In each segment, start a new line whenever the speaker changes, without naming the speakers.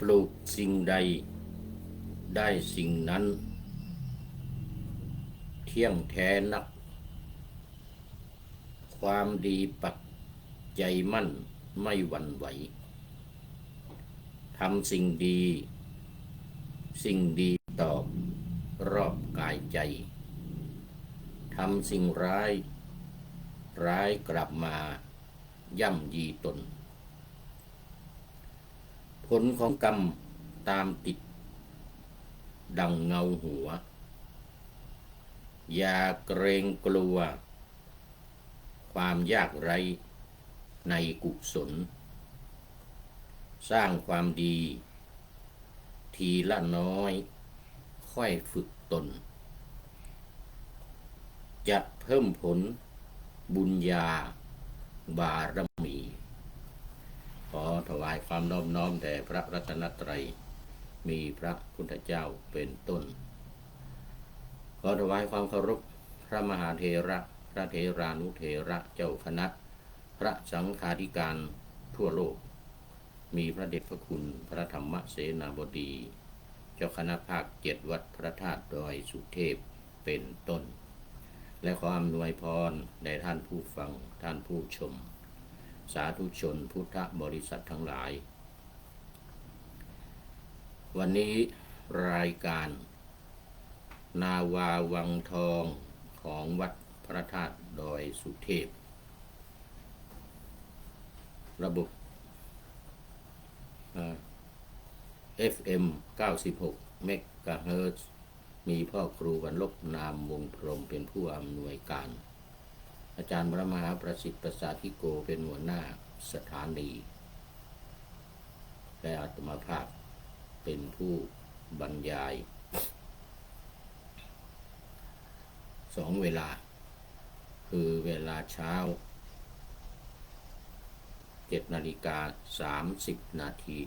ปลูกสิ่งใดได้สิ่งนั้นเที่ยงแท้นักความดีปักใจมั่นไม่หวั่นไหวทำสิ่งดีตอบรอบกายใจทำสิ่งร้ายกลับมาย่ำยีตนผลของกรรมตามติดดังเงาหัวอย่าเกรงกลัวความยากไร้ในกุศลสร้างความดีทีละน้อยค่อยฝึกตนจะเพิ่มผลบุญญาบารมีขอถวายความน้อมน้อมแด่พระรัตนตรัยมีพระพุทธเจ้าเป็นต้นขอถวายความเคารพพระมหาเถระพระเถรานุเถระเจ้าคณะพระสังฆาธิการทั่วโลกมีพระเดชพระคุณพระธรรมเสนาบดีเจ้าคณะภาค7วัดพระธาตุดอยสุเทพเป็นต้นและขออำนวยพรแด่ท่านผู้ฟังท่านผู้ชมสาธุชนพุทธบริษัททั้งหลายวันนี้รายการนาวาวังทองของวัดพระธาตุดอยสุเทพระบบFM 96 เมกะเฮิรตซ์มีพ่อครูวรรลบนามวงพรหมเป็นผู้อำนวยการอาจารย์พระมหาประสิทธิ์ประสาธิโกเป็นหัวหน้าสถานีและอาตมาภาพเป็นผู้บรรยาย2 เวลาคือเวลาเช้า7:30 น.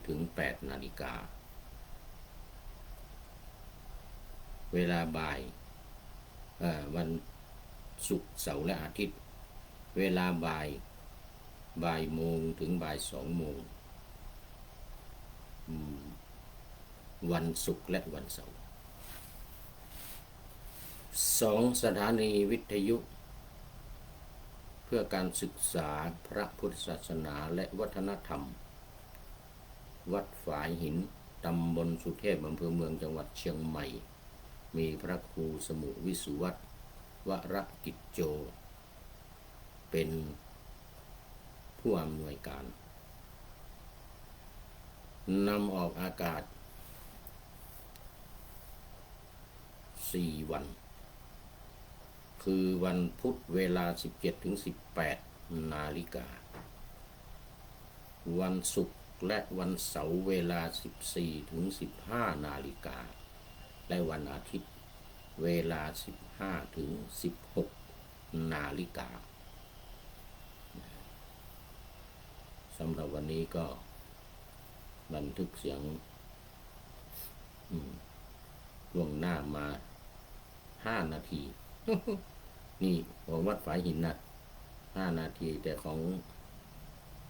ถึง8 นาฬิกาเวลาบ่ายวันศุกร์เสาร์และอาทิตย์เวลาบ่ายโมงถึงบ่าย2 โมงวันศุกร์และวันเสาร์2 สถานีวิทยุเพื่อการศึกษาพระพุทธศาสนาและวัฒนธรรมวัดฝายหินตำบลสุเทพอำเภอเมืองจังหวัดเชียงใหม่มีพระครูสมุวิสุวัตรวรกิจโจเป็นผู้อำนวยการนำออกอากาศ4 วันคือวันพุธเวลา 17-18 นาฬิกาวันศุกร์และวันเสาร์เวลา 14-15 นาฬิกาและวันอาทิตย์เวลา 15-16 นาฬิกาสำหรับวันนี้ก็บันทึกเสียงล่วงหน้ามา5 นาทีนี่ของวัดฝายหินนะ5 นาทีแต่ของ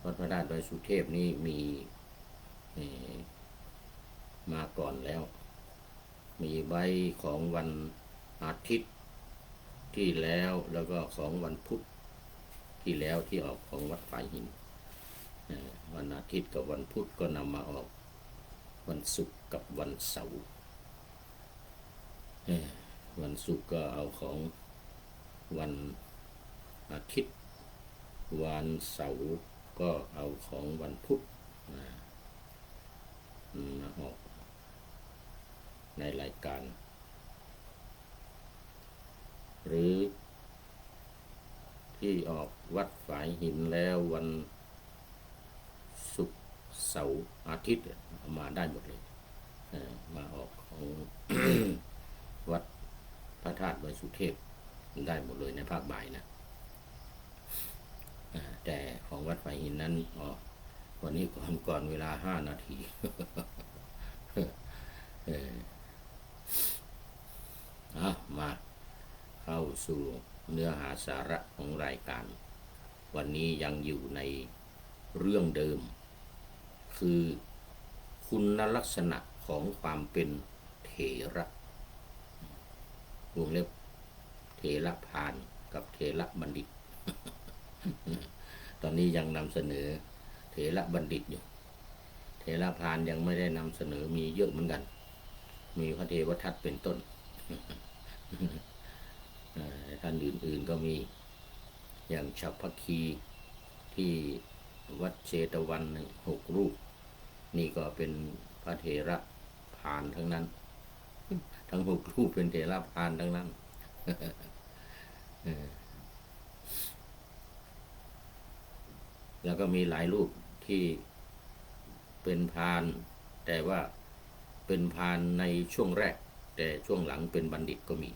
วัดพระธาตุดอยสุเทพนี่มีมาก่อนแล้วมีใบของวันอาทิตย์ที่แล้วก็ของวันพุธที่แล้วที่ออกของวัดฝายหินวันอาทิตย์กับวันพุธก็นำมาออกวันศุกร์กับวันเสาร์วันศุกร์ก็เอาของวันอาทิตย์วันเสาร์ก็เอาของวันพุธมาออกในรายการหรือที่ออกวัดฝายหินแล้ววันศุกร์เสาร์อาทิตย์มาได้หมดเลยมาออกของ วัดพระธาตุดอยสุเทพได้หมดเลยในภาคบ่ายนะแต่ของวัดฝายหินนั้นวันนี้ก่อนเวลา5 นาที มาเข้าสู่เนื้อหาสาระของรายการวันนี้ยังอยู่ในเรื่องเดิมคือ คุณลักษณะของความเป็นเถระวงเล็บเถระพานกับเถระบัณฑิต ตอนนี้ยังนำเสนอเถระบัณฑิตอยู่เถระพานยังไม่ได้นำเสนอมีเยอะเหมือนกันมีพระเทวทัตเป็นต้น ท่านอื่นๆก็มีอย่างฉัพพคีที่วัดเชตวัน6 รูปนี่ก็เป็นพระเถระพานทั้งนั้นทั้ง6 รูปเป็นเถระพานทั้งนั้น แล้วก็มีหลายรูปที่เป็นพานแต่ว่าเป็นพานในช่วงแรกแต่ช่วงหลังเป็นบัณฑิตก็มี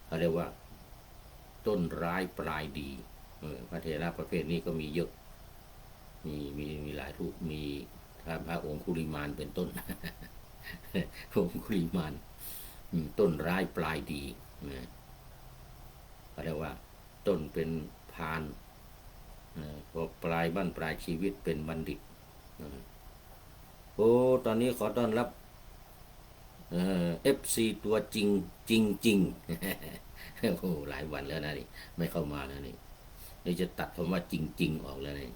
เขาเรียกว่าต้นร้ายปลายดีพระเถระประเภทนี้ก็มีเยอะมีหลายรูปมีพระองคุลิมานเป็นต้น องคุลิมานต้นร้ายปลายดีเขาเรียกว่าต้นเป็นพานพอปลายบ้านปลายชีวิตเป็นบัณฑิตโอ้ตอนนี้ขอต้อนรับFC ตัวจริงจริงจริง โอ้หลายวันแล้วนะนี่ไม่เข้ามาแล้วนี่จะตัดคำว่าจริงจริงออกแล้วนี่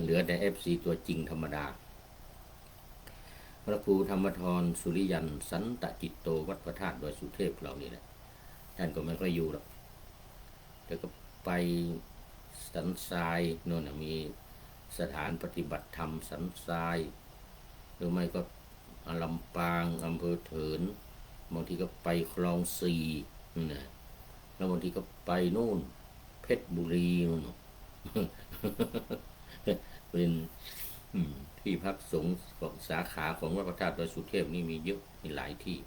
เหลือแต่ FC ตัวจริงธรรมดาพระครูธรรมธรสุริยันสันตจิตโตวัดพระธาตุดอยสุเทพเรานี่แหละท่านก็ไม่ค่อยอยู่หรอกแต่ก็ไปสันทรายโน่นมีสถานปฏิบัติธรรมสันทรายหรือไม่ก็ลำปางอำเภอเถินบางทีก็ไปคลองสีนะแล้วบางทีก็ไปโน่นเพชรบุรีนู่น เป็นที่พักสงฆ์ของสาขาของวัดพระธาตุดอยสุเทพนี่มีเยอะมีหลายที่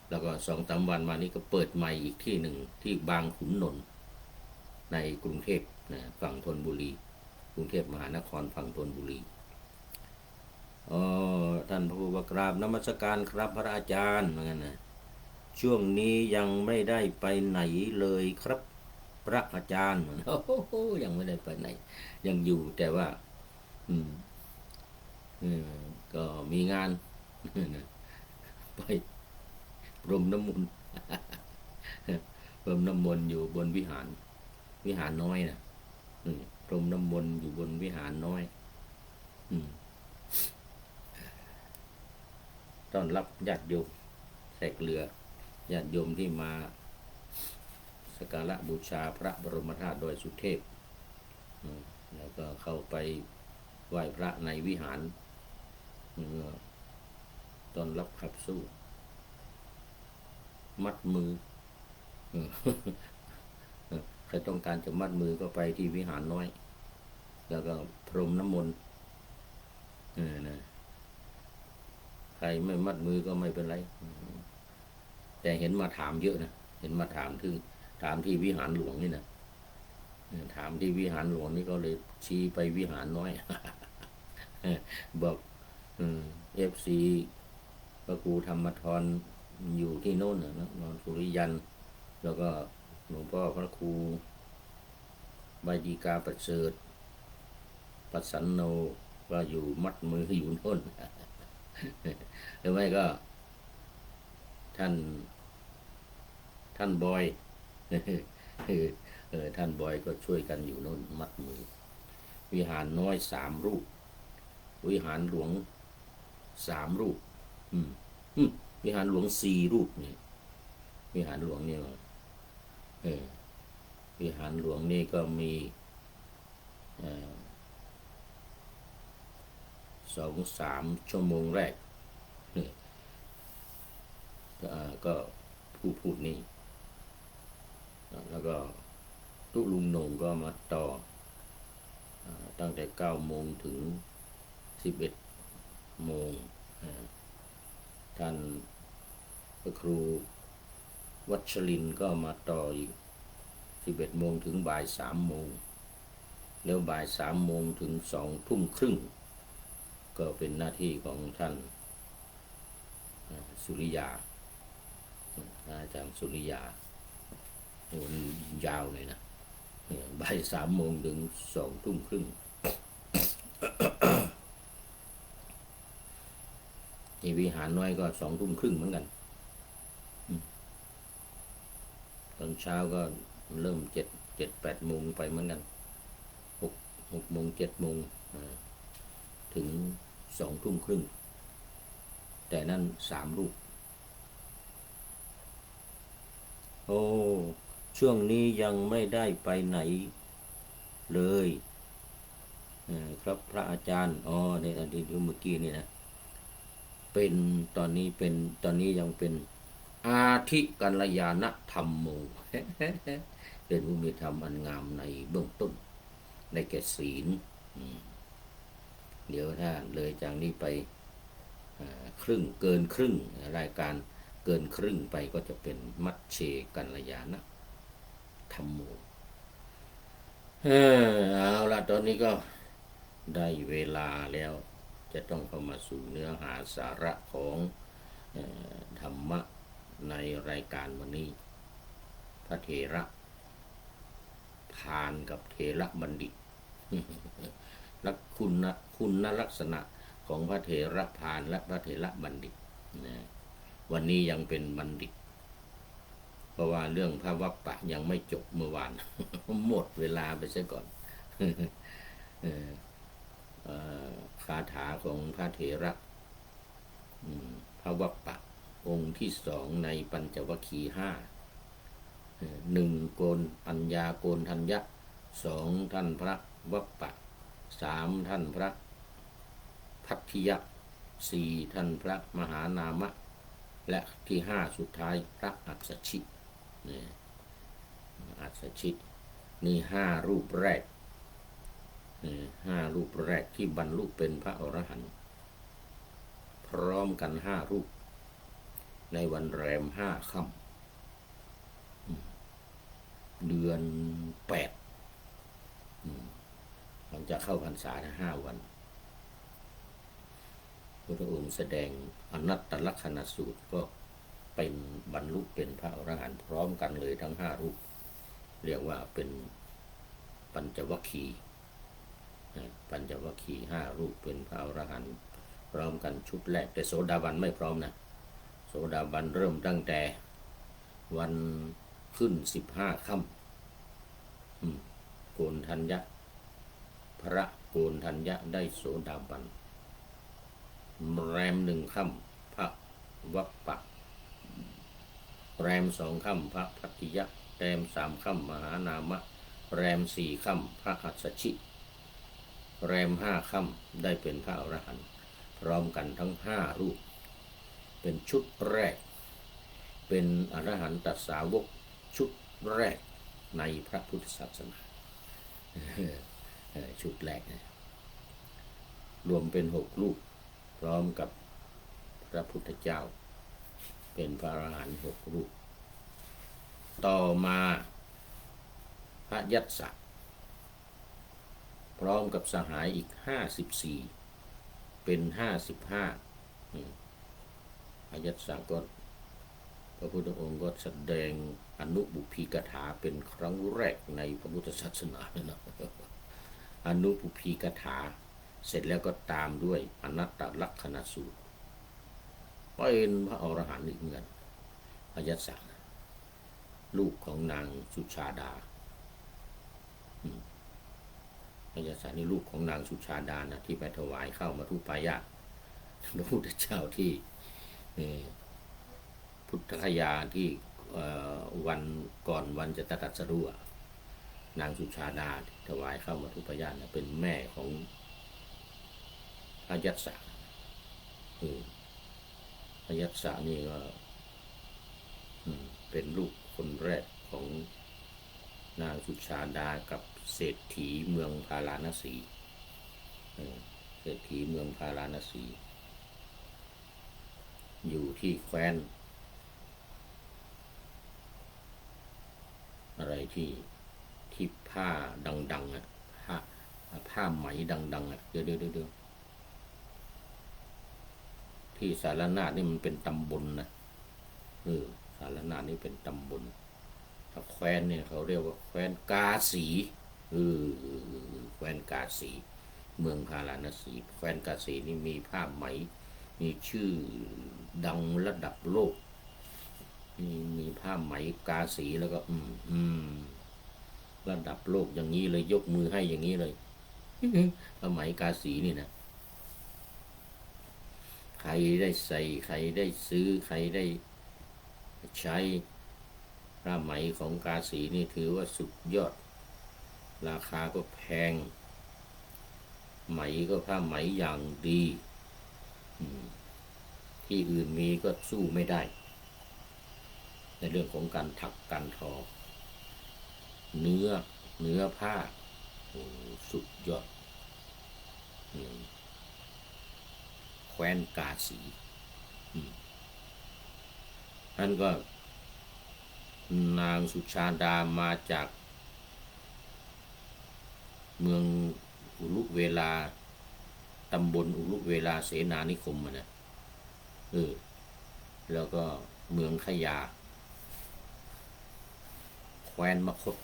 แล้วก็2-3 วันมานี้ก็เปิดใหม่อีกที่หนึ่งที่บางขุนนนท์ในกรุงเทพนะฝั่งธนบุรีกรุงเทพมหานครฝั่งธนบุรีท่านพระครูกราบนมัสการครับพระอาจารย์เหมือนกันนะช่วงนี้ยังไม่ได้ไปไหนเลยครับพระอาจารย์โอ้โหยังไม่ได้ไปไหนยังอยู่แต่ว่าก็มีงาน ไปพรมน้ำมนต์ พรมน้ำมนต์อยู่บนวิหารน้อยนะพรมน้ำมนต์อยู่บนวิหารน้อยต้อนรับญาติโยมแขกเรือญาติโยมที่มาสักการะบูชาพระบรมธาตุดอยสุเทพแล้วก็เข้าไปไหว้พระในวิหารต้อนรับขับสู้มัดมือใครต้องการจะมัดมือก็ไปที่วิหารน้อยแล้วก็พรมน้ำมนต์นะใครไม่มัดมือก็ไม่เป็นไรแต่เห็นมาถามเยอะนะเห็นมาถามที่วิหารหลวงนี่นะถามที่วิหารหลวงนี่ก็เลยชี้ไปวิหารน้อย บอกFC พระครูธรรมธรอยู่ที่โน่นนะนอนสุริยันแล้วก็หลวงพ่อพระครูใบดีกาประเสริฐปัสสันโนก็อยู่มัดมืออยู่โน่น หรือไม่ก็ท่านบอย ท่านบอยก็ช่วยกันอยู่โน่นมัดมือวิหารน้อย3 รูปวิหารหลวง3 รูปวิหารหลวง4 รูปนี่วิหารหลวงนี่วิหารหลวงนี่ก็มี2-3 ชั่วโมงแรกก็พูดนี่แล้วก็ตุลุงนงก็มาต่อตั้งแต่9 โมงถึง11 โมงท่านพระครูวัชรินทร์ก็มาต่ออีก11 โมงถึงบ่าย 3 โมงแล้วบ่าย 3 โมงถึง 2 ทุ่มครึ่งก็เป็นหน้าที่ของท่านสุริยาอาจารย์สุริยาโอ้ยาวเลยนะบ่าย 3 โมงถึง 2 ทุ่มครึ่ง ที่วิหารน้อยก็20:30เหมือนกันตอนเช้าก็เริ่ม7-8 โมงไปเหมือนกัน6 โมง7 โมงถึง20:30แต่นั่น3 รูปโอ้ช่วงนี้ยังไม่ได้ไปไหนเลยครับพระอาจารย์ในอดีตเมื่อกี้นี่นะเป็นตอนนี้ยังเป็นอาทิกัลยาณธรรมโม เป็นผู้มีธรรมอันงามในเบื้องต้นในแก่ศีลเดี๋ยวถ้าเลยจากนี้ไปเกินครึ่งรายการเกินครึ่งไปก็จะเป็นมัชเชกัลยาณธรรมโมเอาละตอนนี้ก็ได้เวลาแล้วจะต้องเข้ามาสู่เนื้อหาสาระของธรรมะในรายการวันนี้พระเถระพานกับเถระบัณฑิตและคุณลักษณะของพระเถระพานและพระเถระบัณฑิตวันนี้ยังเป็นบัณฑิตเพราะว่าเรื่องพระวัปปะยังไม่จบเมื่อวาน หมดเวลาไปซะก่อนคาถาของพระเถระพระวัปปะองค์ที่2ในปัญจวัคคีย์1โกนปัญญาโกนทัญญะ2ท่านพระวัปปะ3ท่านพระพัทธิยะ4ท่านพระมหานามะและที่5สุดท้ายพระอัสสชิอัสสชินี่5 รูปแรก5 รูปแรกที่บรรลุเป็นพระอรหันต์พร้อมกัน5 รูปในวันแรม5 ค่ำเดือน8หลังจากเข้าพรรษา5 วันพระองค์แสดงอนัตตลักษณสูตรก็เป็นบรรลุเป็นพระอรหันต์พร้อมกันเลยทั้ง5 รูปเรียกว่าเป็นปัญจวัคคีย์5 รูปเป็นพระอรหันต์พร้อมกันชุดแรกแต่โสดาบันไม่พร้อมนะโสดาบันเริ่มตั้งแต่วันขึ้น15 ค่ำโกนทัญญะพระโกนทัญญะได้โสดาบันแรม1 ค่ำพระวัปปะแรม2 ค่ำพระพัทธิยะแรม3 ค่ำมหานามะแรม4 ค่ำพระอัสสชิแรม5 ค่ำได้เป็นพระอรหันต์พร้อมกันทั้ง5 รูปเป็นชุดแรกเป็นอรหันตสาวกชุดแรกในพระพุทธศาสนาชุดแรกรวมเป็น6 รูปพร้อมกับพระพุทธเจ้าเป็นพระอรหันต์6 รูปต่อมาพระยัสสะพร้อมกับสหายอีก54เป็น55พระยัสสะก็พระพุทธองค์ก็แสดงอนุบุพพีกถาเป็นครั้งแรกในพระพุทธศาสนานะอนุบุพพีกถาเสร็จแล้วก็ตามด้วยอนัตตลักษณสูตรเป็นพระอรหันต์อีกเหมือนกันพระยัสสะลูกของนางสุชาดาพระยัสสะนี่ลูกของนางสุชาดานะที่ไปถวายข้าวมัทุปายาตพระพุทธเจ้าที่พุทธคยาที่วันก่อนวันจะตรัสรู้นางสุชาดาถวายข้าวมัทุปายาตเป็นแม่ของพระยัสสะพระยัสสะนี่ก็เป็นลูกคนแรกของนางสุชาดากับเศรษฐีเมืองพาราณสีเศรษฐีเมืองพาราณสีอยู่ที่แคว้นอะไรที่ผ้าดังผ้าไหมดังเดี๋ยวที่สารนาฏนี่มันเป็นตำบลนะสารนาฏนี่เป็นตำบลถ้าแคว้นเนี่ยเขาเรียกว่าแคว้นกาสีแคว้นกาสีเมืองพาราณสีแคว้นกาสีนี่มีผ้าไหมมี มีชื่อดังระดับโลกมีผ้าไหมกาสีแล้วก็ระดับโลกอย่างนี้เลยยกมือให้อย่างนี้เลย ผ้าไหมกาสีนี่นะใครได้ใส่ใครได้ซื้อใครได้ใช้ผ้าไหมของกาสีนี่ถือว่าสุดยอดราคาก็แพงไหมก็ผ้าไหมอย่างดีที่อื่นมีก็สู้ไม่ได้ในเรื่องของการถักการทอเนื้อผ้าสุดยอดแคว้นกาสีนั่นก็นางสุชาดามาจากเมืองอุลุเวลาตำบลอุลุเวลาเสนานิคมนะแล้วก็เมืองขยาแคว้นมคธ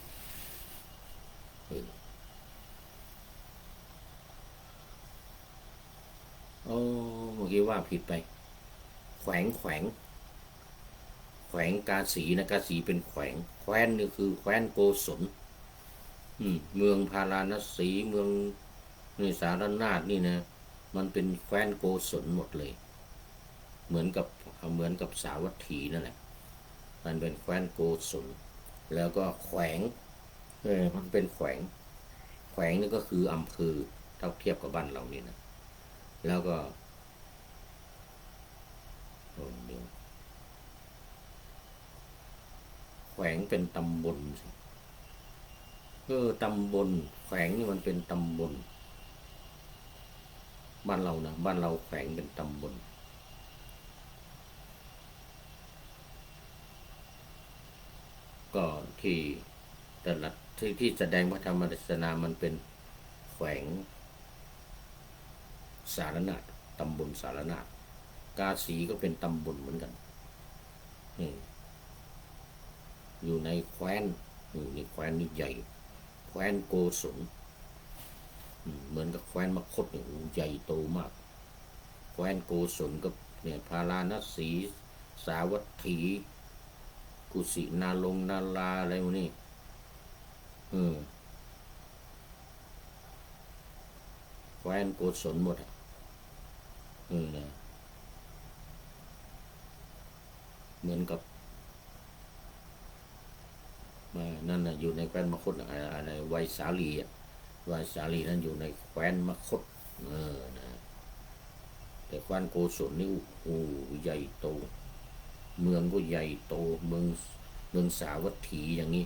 โอ้เมื่อกี้ว่าผิดไปแขวงกาสีนะกาสีเป็นแขวงแคว้นนี่คือแคว้นโกศลเมืองพาราณสีเมืองนี่สารนาฏนี่นะมันเป็นแคว้นโกศลหมดเลยเหมือนกับสาวัตถีนั่นแหละมันเป็นแคว้นโกศลแล้วก็แขวงมันเป็นแขวงนี่ก็คืออำเภอเท่าเทียบกับบ้านเรานี่นะแล้วก็เดี๋ยวแขวงเป็นตำบลสิตำบลแขวงนี่มันเป็นตำบลบ้านเรานะบ้านเราแขวงเป็นตำบลก็ที่แต่ละที่แสดงพระธรรมเทศนามันเป็นแขวงสารนาฏตำบลสารนาฏกาสีก็เป็นตำบลเหมือนกันอยู่ในแคว้นนี่แคว้นนี่ใหญ่แคว้นโกศลเหมือนกับแคว้นมคธเนี่ยใหญ่โตมากแคว้นโกศลก็เนี่ยพาราณสีสาวัตถีกุสินาลงนาลาอะไรพวกนี้แคว้นโกศลหมดนะเหมือนกับนั่นนะอยู่ในแคว้นมคธอะไรไวสาลีนั้นอยู่ในแคว้นมคธนะแต่แคว้นโกศลนี่โอ้ใหญ่โตเมืองก็ใหญ่โตเมืองสาวัตถีอย่างนี้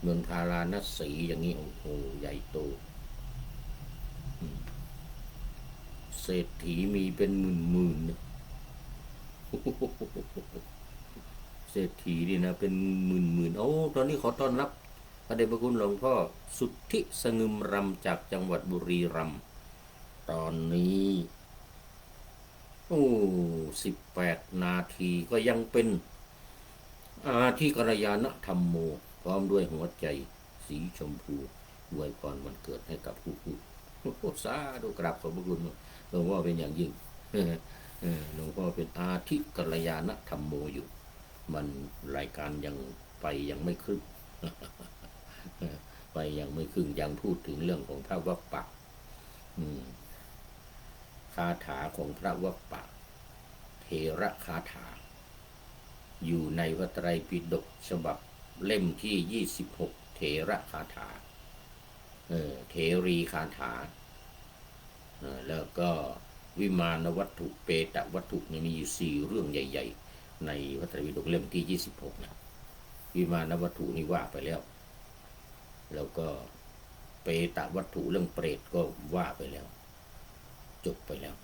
เมืองพาราณสีอย่างนี้โอ้โหใหญ่โตเศรษฐีมีเป็นหมื่นเศรษฐีนี่นะเป็นหมื่นโอ้ตอนนี้ขอต้อนรับพระเดชพระคุณหลวงพ่อสุทธิสงึมรำจากจังหวัดบุรีรัมย์ตอนนี้18 นาทีก็ยังเป็นอาทิกัลยาณธรรมโมพร้อมด้วยหัวใจสีชมพูอวยพรวันเกิดให้กับผู้พูดสาธุกราบขอบพระคุณหลวงพ่อเป็นอย่างยิ่งหลวงพ่อเป็นอาทิกัลยาณธรรมโมอยู่มันรายการยังไม่ครึ่งไปยังไม่ครึ่งยังพูดถึงเรื่องของพระวัปปะคาถาของพระวัปปะเทระคาถาอยู่ในพระไตรปิฎกฉบับเล่มที่26เถระคาถาเถรีคาถาแล้วก็วิมานวัตถุเปตวัตถุมีอยู่4เรื่องใหญ่ๆในพระไตรปิฎกเล่มที่26นะวิมานวัตถุนี่ว่าไปแล้วก็เปตวัตถุเรื่องเปรตก็ว่าไปแล้วจบไปแล้ว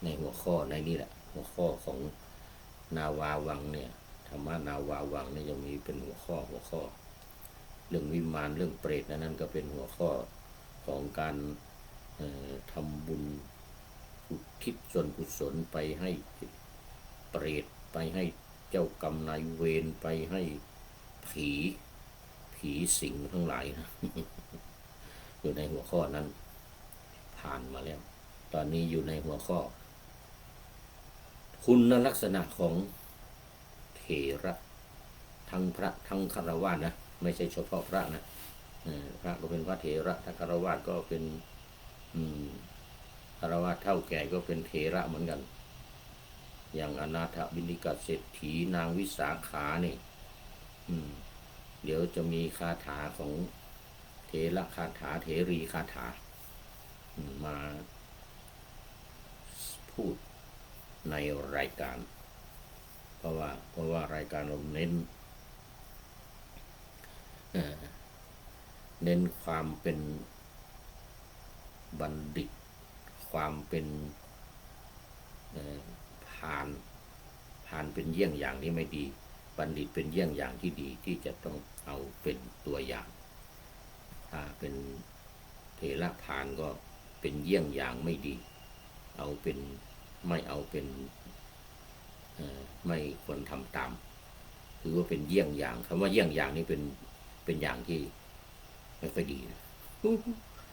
ในหัวข้อในนี้แหละหัวข้อของนาวาวังเนี่ยธรรมนาวาวังเนี่ยยังมีเป็นหัวข้อเรื่องวิมานเรื่องเปรตนั้นก็เป็นหัวข้อของการทำบุญอุทิศส่วนกุศลไปให้เปรตไปให้เจ้ากรรมนายเวรไปให้ผีสิงทั้งหลายนะอยู่ในหัวข้อนั้นผ่านมาแล้ว ตอนนี้อยู่ในหัวข้อคุณลักษณะของเถระทั้งพระทั้งฆราวาสนะไม่ใช่เฉพาะพระนะพระก็เป็นพระเถระถ้าฆราวาสก็เป็นฆราวาสเท่าแก่ก็เป็นเถระเหมือนกันอย่างอนาถบิณฑิกเศรษฐีนางวิสาขานี่เดี๋ยวจะมีคาถาของเถระคาถาเถรีคาถามาพูดในรายการเพราะว่ารายการเราเน้นความเป็นบัณฑิตความเป็นพาลเป็นเยี่ยงอย่างที่ไม่ดีบัณฑิตเป็นเยี่ยงอย่างที่ดีที่จะต้องเอาเป็นตัวอย่างถ้าเป็นเถระพาลก็เป็นเยี่ยงอย่างไม่ดีไม่เอาเป็นไม่ควรทำตามถือว่าเป็นเยี่ยงอย่างคำว่าเยี่ยงอย่างนี้เป็นอย่างที่ไม่ค่อยดีนะ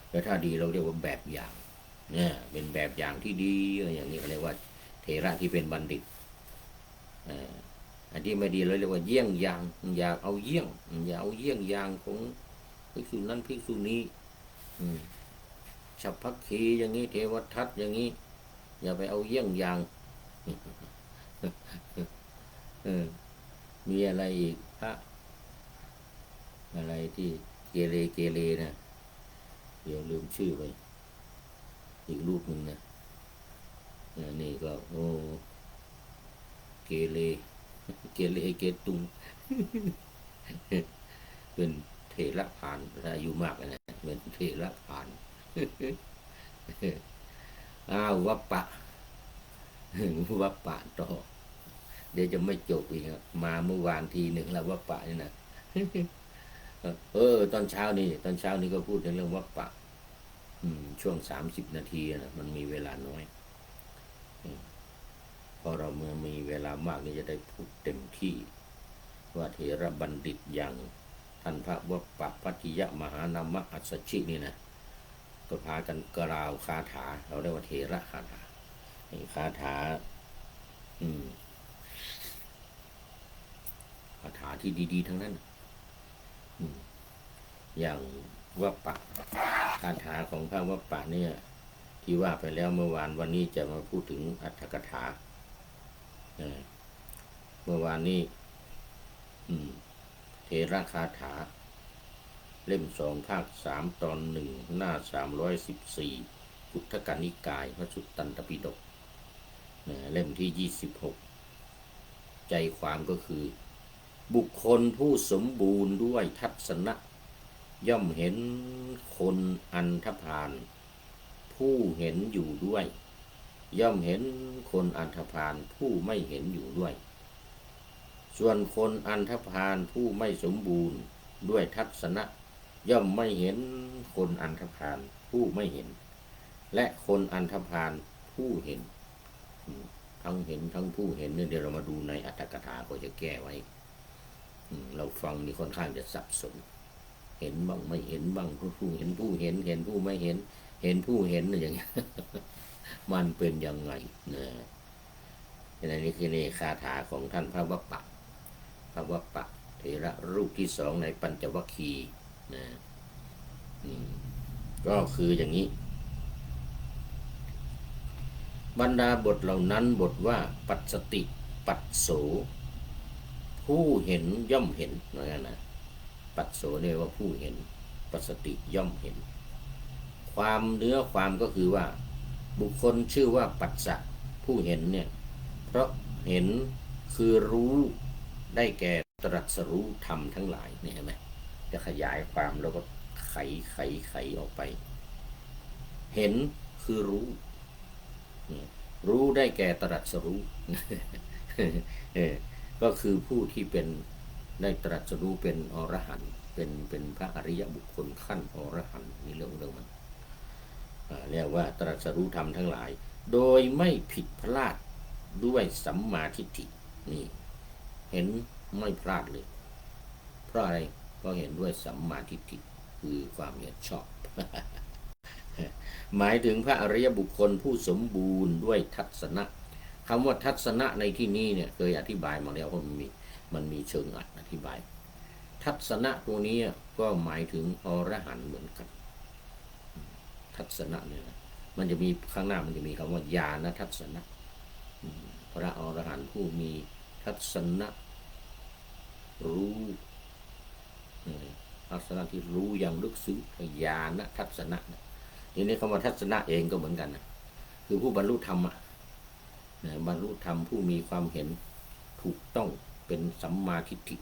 แล้วถ้าดีเราเรียกว่าแบบอย่างเนี่ยเป็นแบบอย่างที่ดีอย่างนี้เขาเรียกว่าเถระที่เป็นบัณฑิตอันที่ไม่ดีเราเรียกว่าเยี่ยงอย่างอย่าเอาเยี่ยงอย่างของภิกษุนั้นภิกษุนี้ฉัพพคีอย่างนี้เทวทัตอย่างนี้อย่าไปเอาเยี่ยงอย่างมีอะไรอีกพระอะไรที่เกเรนะเดี๋ยวลืมชื่อไปอีกรูปหนึ่งนะนี่ก็โอ้เกเรเกตุงเป็นเถระพาลอายุมากนะเป็นเถระพาลวัปปะต่อเดี๋ยวจะไม่จบอีกมาเมื่อวานทีหนึ่งแล้ววัปปะนี่นะตอนเช้านี้ก็พูดในเรื่องวัปปะช่วง30 นาทีนะมันมีเวลาน้อยพอเราเมื่อมีเวลามากนี่จะได้พูดเต็มที่ว่าเถระบัณฑิตอย่างท่านพระวัปปะพัทธิยมหานามะอัสสชินี่นะก็พากันกล่าวคาถาเราเรียกว่าเถระคาถาคาถาคาถาที่ดีๆทั้งนั้นอย่างวัปปะคาถาของพระวัปปะเนี่ยที่ว่าไปแล้วเมื่อวานวันนี้จะมาพูดถึงอรรถกถาเมื่อวานนี้เถระคาถาเล่ม2ภาค3ตอน1หน้า314พุทธกนิกายพระสุตตันตปิฎกเล่มที่26ใจความก็คือบุคคลผู้สมบูรณ์ด้วยทัศนะย่อมเห็นคนอันธพาลผู้เห็นอยู่ด้วยย่อมเห็นคนอันธพาลผู้ไม่เห็นอยู่ด้วยส่วนคนอันธพาลผู้ไม่สมบูรณ์ด้วยทัศนะย่อมไม่เห็นคนอันธพาลผู้ไม่เห็นและคนอันธพาลผู้เห็นทั้งเห็นทั้งผู้เห็นเนี่ยเดี๋ยวเรามาดูในอรรถกถาก็จะแก้ไว้เราฟังนี่ค่อนข้างจะสับสนเห็นบ้างไม่เห็นบ้างผู้เห็นผู้เห็นผู้ไม่เห็นเห็นผู้เห็นอย่างเงี้ยมันเป็นยังไงนะนี่คือในคาถาของท่านพระวัปปะเถระรูปที่2ในปัญจวัคคีย์นะก็คืออย่างนี้บรรดาบทเหล่านั้นบทว่าปัสสติปัสโสผู้เห็นย่อมเห็นนะปัสโสเนี่ยว่าผู้เห็นปัสสติย่อมเห็นความเนื้อความก็คือว่าบุคคลชื่อว่าปัสสะผู้เห็นเนี่ยเพราะเห็นคือรู้ได้แก่ตรัสรู้ธรรมทั้งหลายเนี่ยเห็นไหมจะขยายความแล้วก็ไขออกไปเห็นคือรู้ได้แก่ตรัสรู้ก็คือผู้ที่เป็นได้ตรัสรู้เป็นอรหันต์เป็นพระอริยบุคคลขั้นอรหันต์นี่เรื่องมันเรียกว่าตรัสรู้ธรรมทั้งหลายโดยไม่ผิดพลาดด้วยสัมมาทิฏฐินี่เห็นไม่พลาดเลยเพราะอะไรเพราะเห็นด้วยสัมมาทิฏฐิคือความเห็นชอบ หมายถึงพระอริยบุคคลผู้สมบูรณ์ด้วยทัศนะคำว่าทัศนะในที่นี้เนี่ยเคยอธิบายมาแล้วเพราะมันมีเชิงอธิบายทัศนะตัวนี้ก็หมายถึงอรหันต์เหมือนกันทัศนะเนี่ยนะมันจะมีข้างหน้ามันจะมีคำว่าญาณทัศนะพระอรหันต์ผู้มีทัศนะรู้ทัศนะที่รู้อย่างลึกซึ้งญาณทัศนะทีนี้คำว่าทัศนะเองก็เหมือนกันนะคือผู้บรรลุธรรมบรรลุธรรมผู้มีความเห็นถูกต้องเป็นสัมมาทิฏฐิ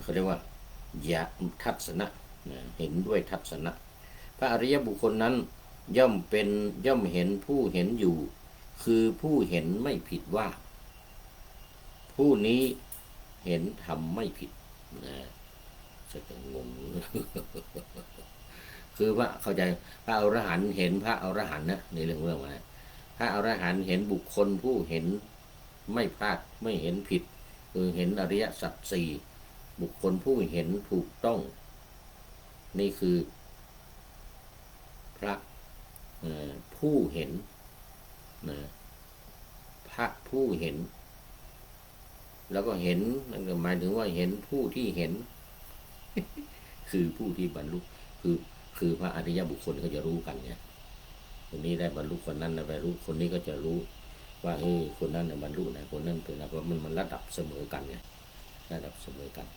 เขาเรียกว่าญาณทัศนะเห็นด้วยทัศนะพระอริยบุคคลนั้นย่อมเห็นผู้เห็นอยู่คือผู้เห็นไม่ผิดว่าผู้นี้เห็นธรรมไม่ผิดจะงง คือว่าเข้าใจพระอรหันต์เห็นพระอรหันต์นะในเรื่องมาพระอรหันต์เห็นบุคคลผู้เห็นไม่พลาดไม่เห็นผิดคือเห็นอริยสัจสี่บุคคลผู้เห็นถูกต้องนี่คือพระผู้เห็นพระผู้เห็นแล้วก็เห็นนั่นก็หมายถึงว่าเห็นผู้ที่เห็น คือผู้ที่บรรลุคือพระอริยบุคคลเขาจะรู้กันเนี่ยคนนี้ได้บรรลุคนนั้นได้บรรลุคนนี้ก็จะรู้ว่าคนนั้นบรรลุนะคนนั้นเป็นอะไรเพราะมันระดับเสมอกันไงระดับเสมอกัน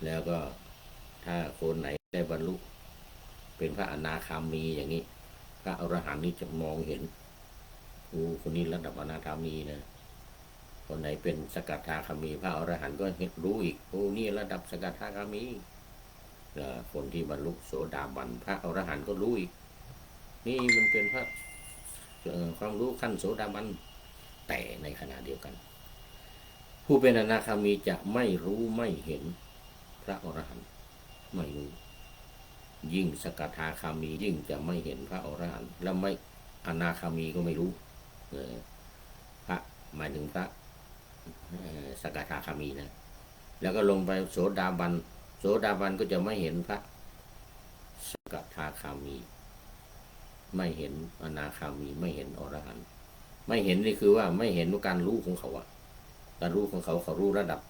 แล้วก็ถ้าคนไหนได้บรรลุเป็นพระอนาคามีอย่างนี้พระอรหันต์นี่จะมองเห็นคนนี้ระดับอนาคามีนะคนไหนเป็นสกทาคามีพระอรหันต์ก็เห็นรู้อีกนี่ระดับสกทาคามีคนที่บรรลุโสดาบันพระอรหันต์ก็รู้อีกนี่มันเป็นพระความรู้ขั้นโสดาบันแต่ในขณะเดียวกันผู้เป็นอนาคามีจะไม่รู้ไม่เห็นพระอรหันต์ไม่รู้ยิ่งสกทาคามียิ่งจะไม่เห็นพระอรหันต์แล้วไม่อนาคามีก็ไม่รู้พระหมายถึงพระสกทาคามีนะแล้วก็ลงไปโสดาบันโสดาบันก็จะไม่เห็นพระสกทาคามีไม่เห็นอนาคามีไม่เห็นอรหันต์ไม่เห็นนี่คือว่าไม่เห็นว่าการรู้ของเขาการรู้ของเขารู้ระดับ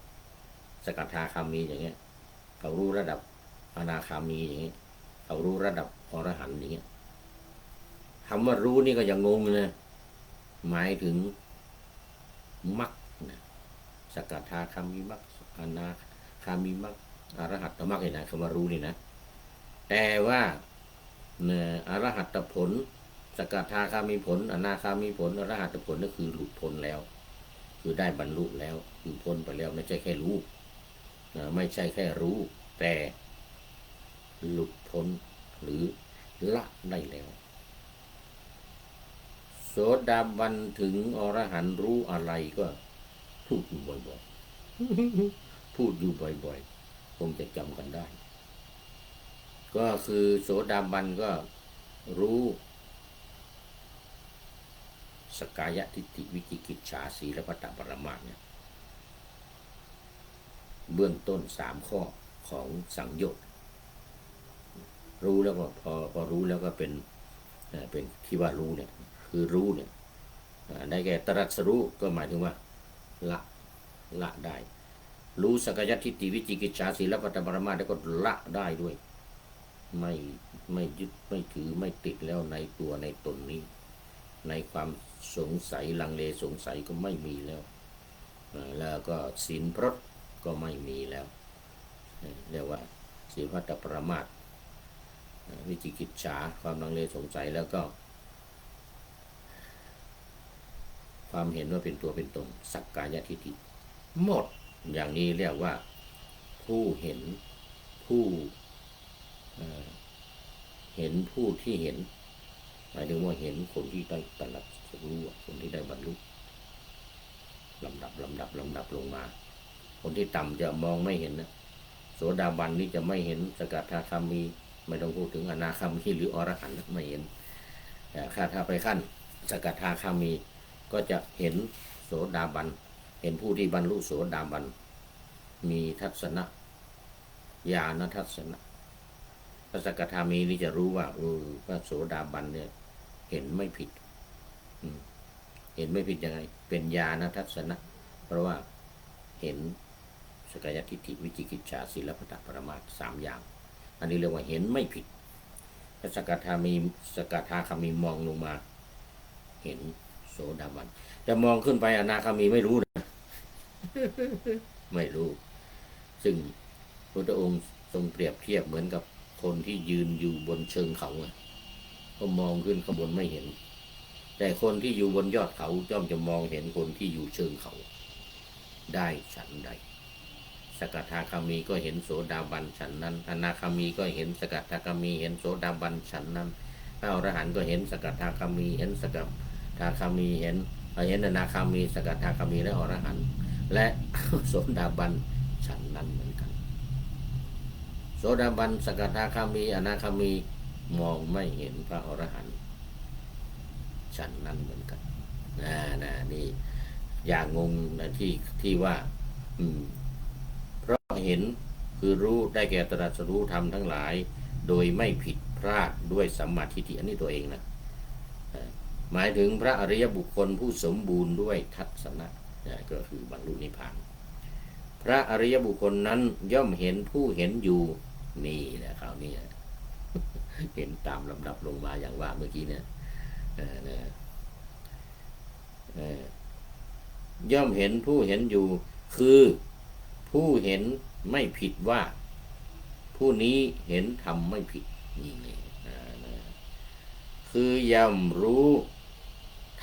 สกทาคามีอย่างเงี้ยเขารู้ระดับอนาคามีอย่างเงี้ยเขารู้ระดับอรหันต์อย่างเงี้ยคำว่ารู้นี่ก็ยังงงนะหมายถึงมรรคสกทาคามีมรรคอนาคามีมรรคอรหัตตมรรคนี่นะคำว่ารู้นี่นะแต่ว่าอรหัตผลสกทาคามีผลอนาคามีผลอรหัตผลนั่นคือหลุดพ้นแล้วคือได้บรรลุแล้วคือพ้นไปแล้วไม่ใช่แค่รู้ไม่ใช่แค่รู้แต่หลุดพ้นหรือละได้แล้วโสดาบันถึงอรหันต์รู้อะไรก็พูดอยู่บ่อยๆพูดอยู่บ่อยๆคงจะจำกันได้ก็คือโสดาบันก็รู้สกายทิฏฐิวิจิกิจฉาสีและพัตตปรมาสเนี่ยเบื้องต้น3ข้อของสังโยชน์รู้แล้วก็พอรู้แล้วก็เป็นที่ว่ารู้เนี่ยคือรู้เนี่ยได้แก่ตรัสรู้ก็หมายถึงว่าละได้รู้สกายทิฏฐิวิจิกิจฉาสีและพัตตปรมาสแล้วก็ละได้ด้วยไม่ยึดไม่ถือไม่ติดแล้วในตัวในตนนี้ในความสงสัยลังเลสงสัยก็ไม่มีแล้วแล้วก็ศีลพรตก็ไม่มีแล้วเรียกว่าศีลพัตตปรมาสวิจิกิจฉาความลังเลสงสัยแล้วก็ความเห็นว่าเป็นตัวเป็นตนสักกายทิฏฐิหมดอย่างนี้เรียกว่าผู้เห็นผู้เห็นผู้ที่เห็นหมายถึงว่าเห็นคนที่ได้ตรัสรู้คนที่ได้บรรลุลำดับลงมาคนที่ต่ำจะมองไม่เห็นนะโสดาบันนี่จะไม่เห็นสกทาคามีไม่ต้องพูดถึงอนาคามีหรืออรหันต์ไม่เห็นแต่ถ้าไปขั้นสกทาคามีก็จะเห็นโสดาบันเห็นผู้ที่บรรลุโสดาบันมีทัศนะญาณทัศนะ พระสกทามีนี่จะรู้ว่าพระโสดาบันเนี่ยเห็นไม่ผิดเห็นไม่ผิดยังไงเป็นญาณทัศนะเพราะว่าเห็นสกยทิฏฐิวิจิกิจฉาศีลพัตตปรมาสสามอย่างอันนี้เรียกว่าเห็นไม่ผิดพระสกทามีมองลงมาเห็นโสดาบันจะมองขึ้นไปอนาคามีไม่รู้นะไม่รู้ซึ่งพระองค์ทรงเปรียบเทียบเหมือนกับคนที่ยืนอยู่บนเชิงเขาก็มองขึ้นข้างบนไม่เห็นแต่คนที่อยู่บนยอดเขาย่อมจะมองเห็นคนที่อยู่เชิงเขาได้ฉันใดสกทาคามีก็เห็นโสดาบันฉันนั้นอนาคามีก็เห็นสกทาคามีเห็นโสดาบันฉันนั้นพระอรหันต์ก็เห็นสกทาคามีเห็นสกทาคามีเห็นอนาคามีสกทาคามีและอรหันต์และโสดาบันฉันนั้นเหมือนกันโสดาบันสกทาคามีอนาคามีมองไม่เห็นพระอรหันต์ฉันนั้นเหมือนกันนี่อย่างงงนะที่ว่าเพราะเห็นคือรู้ได้แก่ตรัสรู้ธรรมทั้งหลายโดยไม่ผิดพลาดด้วยสัมมาทิฏฐิอันนี้ตัวเองนะหมายถึงพระอริยบุคคลผู้สมบูรณ์ด้วยทัศนะก็คือบรรลุนิพพานพระอริยบุคคลนั้นย่อมเห็นผู้เห็นอยู่นี่แหละคราวนี้เห็นตามลำดับลงมาอย่างว่าเมื่อกี้เนี่ยย่อมเห็นผู้เห็นอยู่คือผู้เห็นไม่ผิดว่าผู้นี้เห็นธรรมไม่ผิดนี่คือย่อมรู้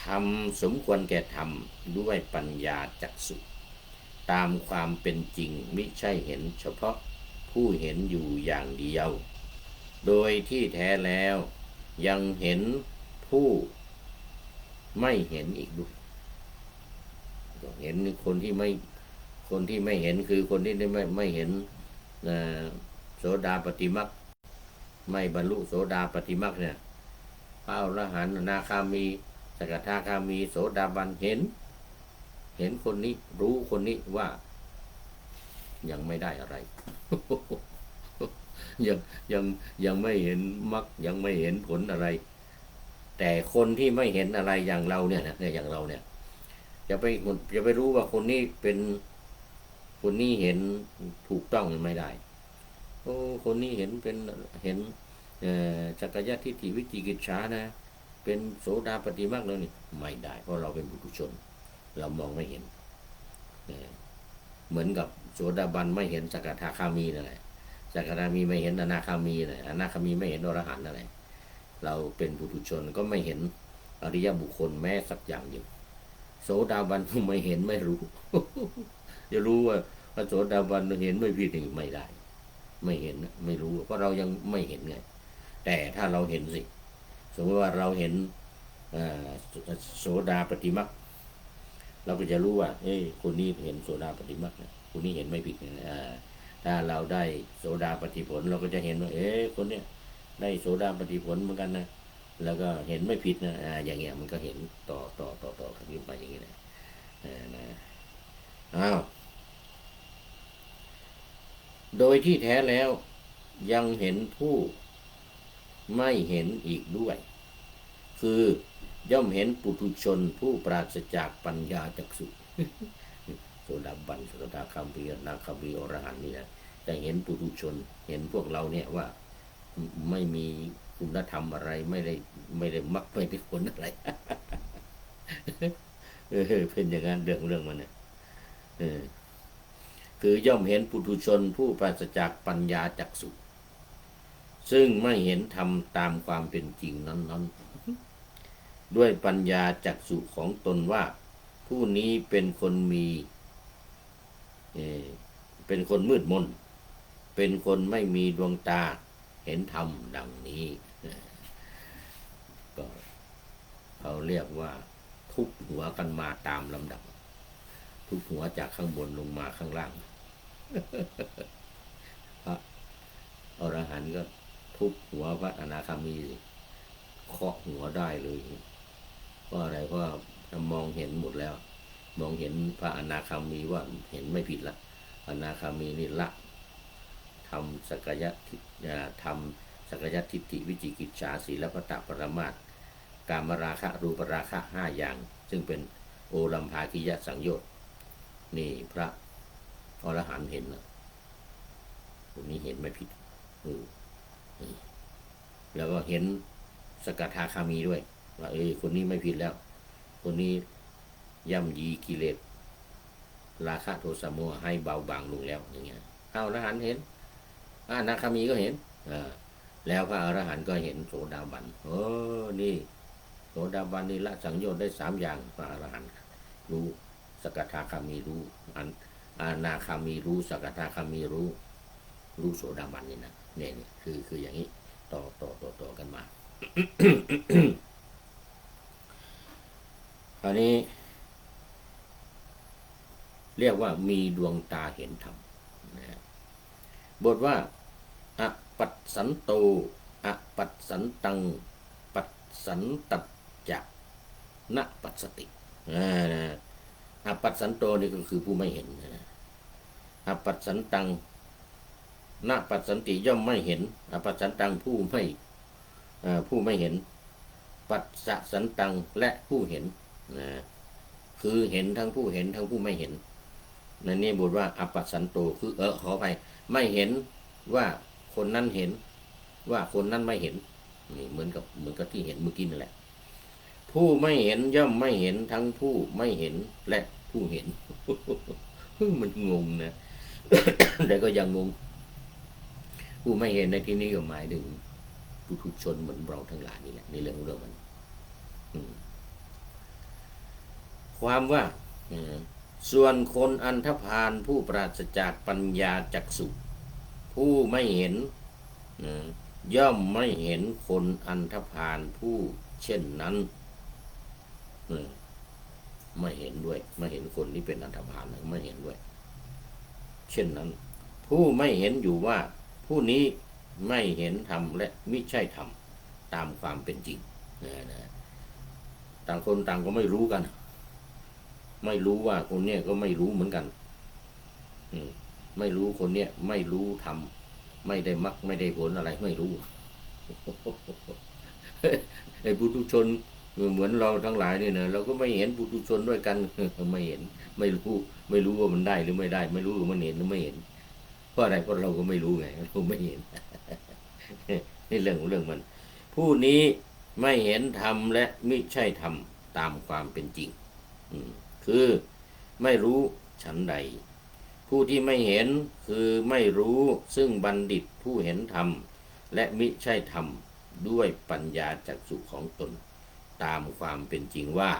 ธรรมสมควรแก่ธรรมด้วยปัญญาจักษุตามความเป็นจริงมิใช่เห็นเฉพาะผู้เห็นอยู่อย่างเดียวโดยที่แท้แล้วยังเห็นผู้ไม่เห็นอีกด้วยเห็นคนที่ไม่เห็นคือคนที่ไม่เห็นโสดาปฏิมรรคไม่บรรลุโสดาปฏิมรรคเนี่ยพระอรหันต์อนาคามีสกทาคามีโสดาบันเห็นคนนี้รู้คนนี้ว่ายังไม่ได้อะไร ยังไม่เห็นมรรคยังไม่เห็นผลอะไรแต่คนที่ไม่เห็นอะไรอย่างเราเนี่ยอย่างเราเนี่ยจะไปรู้ว่าคนนี้เป็นคนนี้เห็นถูกต้องไม่ได้คนนี้เห็นจักรยทิฏฐิวิจิกิจฉานะเป็นโสดาปฏิมรรคแล้วนี่ไม่ได้เพราะเราเป็นบุตุชนเรามองไม่เห็นเหมือนกับโสดาบันไม่เห็นสกทาคามีนั่นแหละสกทามีไม่เห็นอนาคามีเลยอนาคามีไม่เห็นอรหันต์อะไรเราเป็นบุตุชนก็ไม่เห็นอริยบุคคลแม้สักอย่างเดียวโสดาบันไม่เห็นไม่รู้ จะรู้ว่าพระโสดาบันเห็นไม่ผิดไม่ได้ไม่เห็นไม่รู้เพราะเรายังไม่เห็นไงแต่ถ้าเราเห็นสิสมมติว่าเราเห็นโสดาปฏิมรรคเราก็จะรู้ว่าคนนี้เห็นโสดาปฏิมรรคนะคนนี้เห็นไม่ผิดถ้าเราได้โสดาปฏิผลเราก็จะเห็นว่าคนเนี้ยได้โสดาปฏิผลเหมือนกันนะแล้วก็เห็นไม่ผิดนะอย่างเงี้ยมันก็เห็นต่อขึ้นไปอย่างนี้นะโดยที่แท้แล้วยังเห็นผู้ไม่เห็นอีกด้วยคือย่อมเห็นปุถุชนผู้ปราศจากปัญญาจักษุโสดาบันโสดาคามีอนาคามีอรหันต์นี่นะจะเห็นปุถุชนเห็นพวกเราเนี่ยว่าไม่มีคุณธรรมอะไรไม่ได้มักไม่ได้ผลอะไร เป็นอย่างนั้นเรื่องมันเนี่ยคือย่อมเห็นปุถุชนผู้ปราศจากปัญญาจักษุซึ่งไม่เห็นธรรมตามความเป็นจริงนั้นด้วยปัญญาจักษุของตนว่าผู้นี้เป็นคนเป็นคนมืดมนเป็นคนไม่มีดวงตาเห็นธรรมดังนี้ก็เขาเรียกว่าทุบหัวกันมาตามลำดับทุบหัวจากข้างบนลงมาข้างล่างพระอรหันต์ก็ทุบหัวพระอนาคามีเคาะหัวได้เลยเพราะอะไรเพราะมองเห็นหมดแล้วมองเห็นพระอนาคามีว่าเห็นไม่ผิดละอนาคามีนี่ละทำสกยะทำ สักยทิฏฐิวิจิกิจฉาศีลพัตตปรมาสกามราคะรูปราคะ5อย่างซึ่งเป็นโอรัมภาคิยสังโยชน์นี่พระอรหันต์เห็นนะคนนี้เห็นไม่ผิดแล้วก็เห็นสกทาคามีด้วยว่าคนนี้ไม่ผิดแล้วคนนี้ย่ำยีกิเลสราคะโทสะโมหะให้เบาบางลงแล้วอย่างเงี้ยเอาอรหันต์เห็นอนาคามีก็เห็นแล้วพระอรหันต์ก็เห็นโสดาบันนี่โสดาบันนี่ละสังโยชน์ได้3อย่างพระอรหันต์รู้สกทาคามีรู้อนาคามีรู้สกทาคามีรู้โสดาบันนี่นะเนี่ยคืออย่างนี้ต่อกันมา คราวนี้เรียกว่ามีดวงตาเห็นธรรมนะบทว่าอปัสสันโตอปัสสันตังปัสสันตัจจะนะปัสสติอปัสสันโตนี่ก็คือผู้ไม่เห็นอปัสสันตังนะปัสสันติย่อมไม่เห็นอปัสสันตังผู้ไม่เห็นปัสสะสันตังและผู้เห็นคือเห็นทั้งผู้เห็นทั้งผู้ไม่เห็นในนี้บทว่าอปัสสันโตคือขอไปไม่เห็นว่าคนนั้นเห็นว่าคนนั้นไม่เห็นนี่เหมือนกับที่เห็นเมื่อกี้นั่นแหละผู้ไม่เห็นย่อมไม่เห็นทั้งผู้ไม่เห็นและผู้เห็น มันงงนะ แต่ก็ยังงงผู้ไม่เห็นในที่นี้ก็หมายถึงปุถุชนเหมือนเราทั้งหลายนี่แหละในเรื่องมันความว่าส่วนคนอันธพาลผู้ปราศจากปัญญาจักษุผู้ไม่เห็นย่อมไม่เห็นคนอันธพาลผู้เช่นนั้นไม่เห็นด้วยไม่เห็นคนที่เป็นอันธพาลไม่เห็นด้วยเช่นนั้นผู้ไม่เห็นอยู่ว่าผู้นี้ไม่เห็นธรรมและมิใช่ธรรมตามความเป็นจริงต่างคนต่างก็ไม่รู้กันไม่รู้ว่าคนเนี้ยก็ไม่รู้เหมือนกันไม่รู้คนเนี้ยไม่รู้ธรรมไม่ได้มรรคไม่ได้ผลอะไรไม่รู้ ไอ้ปุถุชนเหมือนเราทั้งหลายเนี่ยนะเราก็ไม่เห็นปุถุชนด้วยกัน ไม่เห็นไม่รู้ว่ามันได้หรือไม่ได้ไม่รู้ว่ามันเห็นหรือไม่เห็นเพราะอะไรเพราะเราก็ไม่รู้ไงเราไม่เห็น นี่เรื่องมันผู้นี้ไม่เห็นธรรมและมิใช่ธรรมตามความเป็นจริงคือไม่รู้ฉันใดผู้ที่ไม่เห็นคือไม่รู้ซึ่งบัณฑิตผู้เห็นธรรมและมิใช่ธรรมด้วยปัญญาจักษุของตนตามความเป็นจริงว่า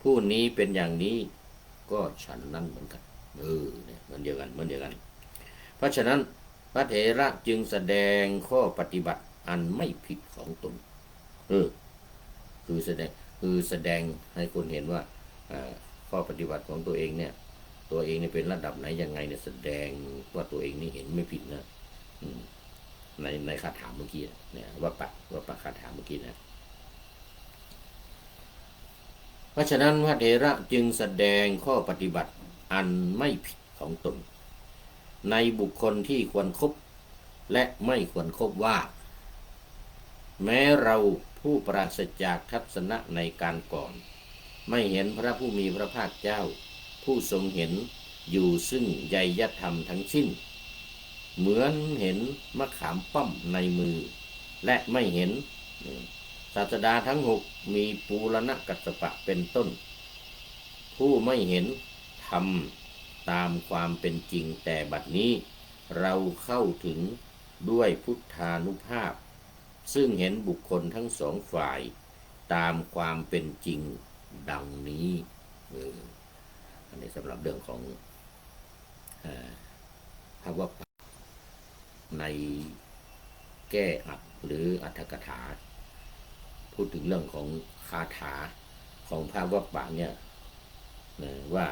ผู้นี้เป็นอย่างนี้ก็ฉันนั้นเหมือนกันเนี่ยเหมือนเดียวกันเพราะฉะนั้นพระเถระจึงแสดงข้อปฏิบัติอันไม่ผิดของตนคือแสดงให้คนเห็นว่าข้อปฏิบัติของตัวเองเนี่ยเป็นระดับไหนยังไงเนี่ยแสดงว่าตัวเองนี่เห็นไม่ผิดนะในคาถาเมื่อกี้เนี่ยว่าปะคาถาเมื่อกี้นะเพราะฉะนั้นพระเถระจึงแสดงข้อปฏิบัติอันไม่ผิดของตนในบุคคลที่ควรคบและไม่ควรคบว่าแม้เราผู้ปราศจากทัศนะในการก่อนไม่เห็นพระผู้มีพระภาคเจ้าผู้ทรงเห็นอยู่ซึ่งไยยธรรมทั้งสิ้นเหมือนเห็นมะขามป้อมในมือและไม่เห็นศาสดาทั้ง6มีปูรณกัสสปะเป็นต้นผู้ไม่เห็นธรรมตามความเป็นจริงแต่บัดนี้เราเข้าถึงด้วยพุทธานุภาพซึ่งเห็นบุคคลทั้งสองฝ่ายตามความเป็นจริงดังนี้อันนี้สำหรับเรื่องของภาวะในแก้อัดหรืออัตถกถาพูดถึงเรื่องของคาถาของภาวะปะเนี่ยว่า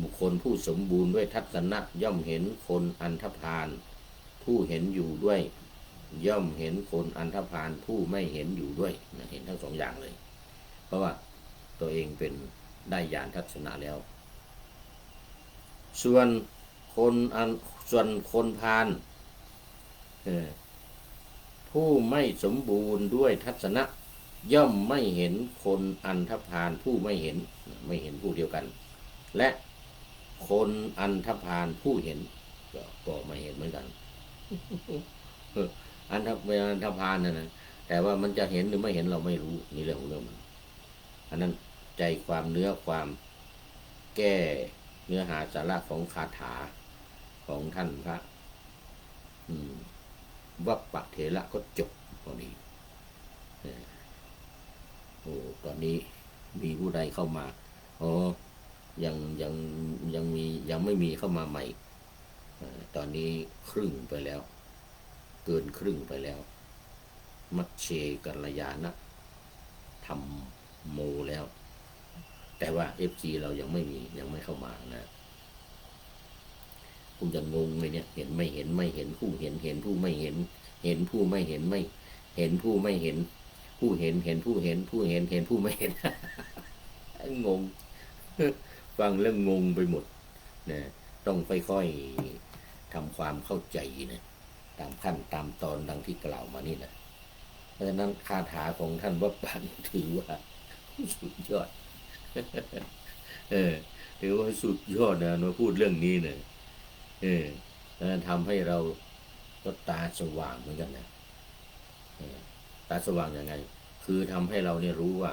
บุคคลผู้สมบูรณ์ด้วยทัศนะย่อมเห็นคนอันธพาลผู้เห็นอยู่ด้วยย่อมเห็นคนอันธพาลผู้ไม่เห็นอยู่ด้วยเห็นทั้งสองอย่างเลยเพราะว่าตัวเองเป็นได้ญาณทัศนะแล้วส่วนคนพาล ผู้ไม่สมบูรณ์ด้วยทัศนะย่อมไม่เห็นคนอันธพาลผู้ไม่เห็นผู้เดียวกันและคนอันธพาลผู้เห็นก็ไม่เห็นเหมือนกันอันธพาลนั่นนะแต่ว่ามันจะเห็นหรือไม่เห็นเราไม่รู้นี่เรื่องของเรื่องมันอันนั้นใจความเนื้อความแก้เนื้อหาสาระของคาถาของท่านพระวัปปะเถระก็จบตอนนี้ตอนนี้มีผู้ใดเข้ามายังไม่มีเข้ามาใหม่ตอนนี้ครึ่งไปแล้วเกินครึ่งไปแล้วมัชเชกัลยานะธรรมโมแล้วแต่ว่า FG เรายังไม่เข้ามานะคุณจะงงเลยเนี่ยเห็นไม่เห็นไม่เห็นผู้เห็นเห็นผู้ไม่เห็นเห็นผู้ไม่เห็นไม่เห็นผู้ไม่เห็นผู้เห็นเห็นผู้เห็นผู้เห็นเห็นผู้ไม่เห็นงงฟังแล้วงงไปหมดนะต้องค่อยๆทำความเข้าใจนะตามขั้นตามตอนดังที่กล่าวมานี่นะเพราะฉะนั้นคาถาของท่านวัปปะถือว่าสุดยอดถือว่าสุดยอดนะมาพูดเรื่องนี้เนี่ยทำให้เราก็ตาสว่างเหมือนกันนะตาสว่างยังไงคือทำให้เราเนี่ยรู้ว่า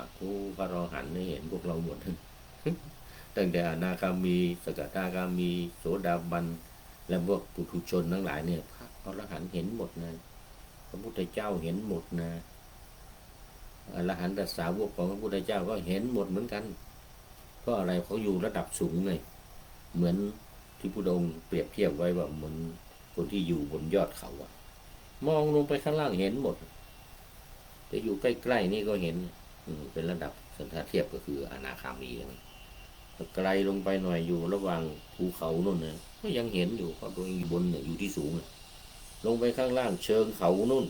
พระอรหันต์เห็นพวกเราหมดตั้งแต่อนาคามีสกทาคามีโสดาบันและพวกปุถุชนทั้งหลายเนี่ยพระอรหันต์เห็นหมดนะพระพุทธเจ้าเห็นหมดนะอรหันตสาวกของพระพุทธเจ้าก็เห็นหมดเหมือนกันเพราะอะไรเขาอยู่ระดับสูงไงเหมือนที่พุทธองค์เปรียบเทียบไว้ว่าเหมือนคนที่อยู่บนยอดเขาอะมองลงไปข้างล่างเห็นหมดแต่อยู่ใกล้ๆนี่ก็เห็นเป็นระดับสันทเทียบก็คืออนาคามีนะไกลลงไปหน่อยอยู่ระหว่างภูเขาโน่นนะก็ยังเห็นอยู่เพราะตัวเองอยู่บนเนี่ยอยู่ที่สูงลงไปข้างล่างเชิงเขานู่น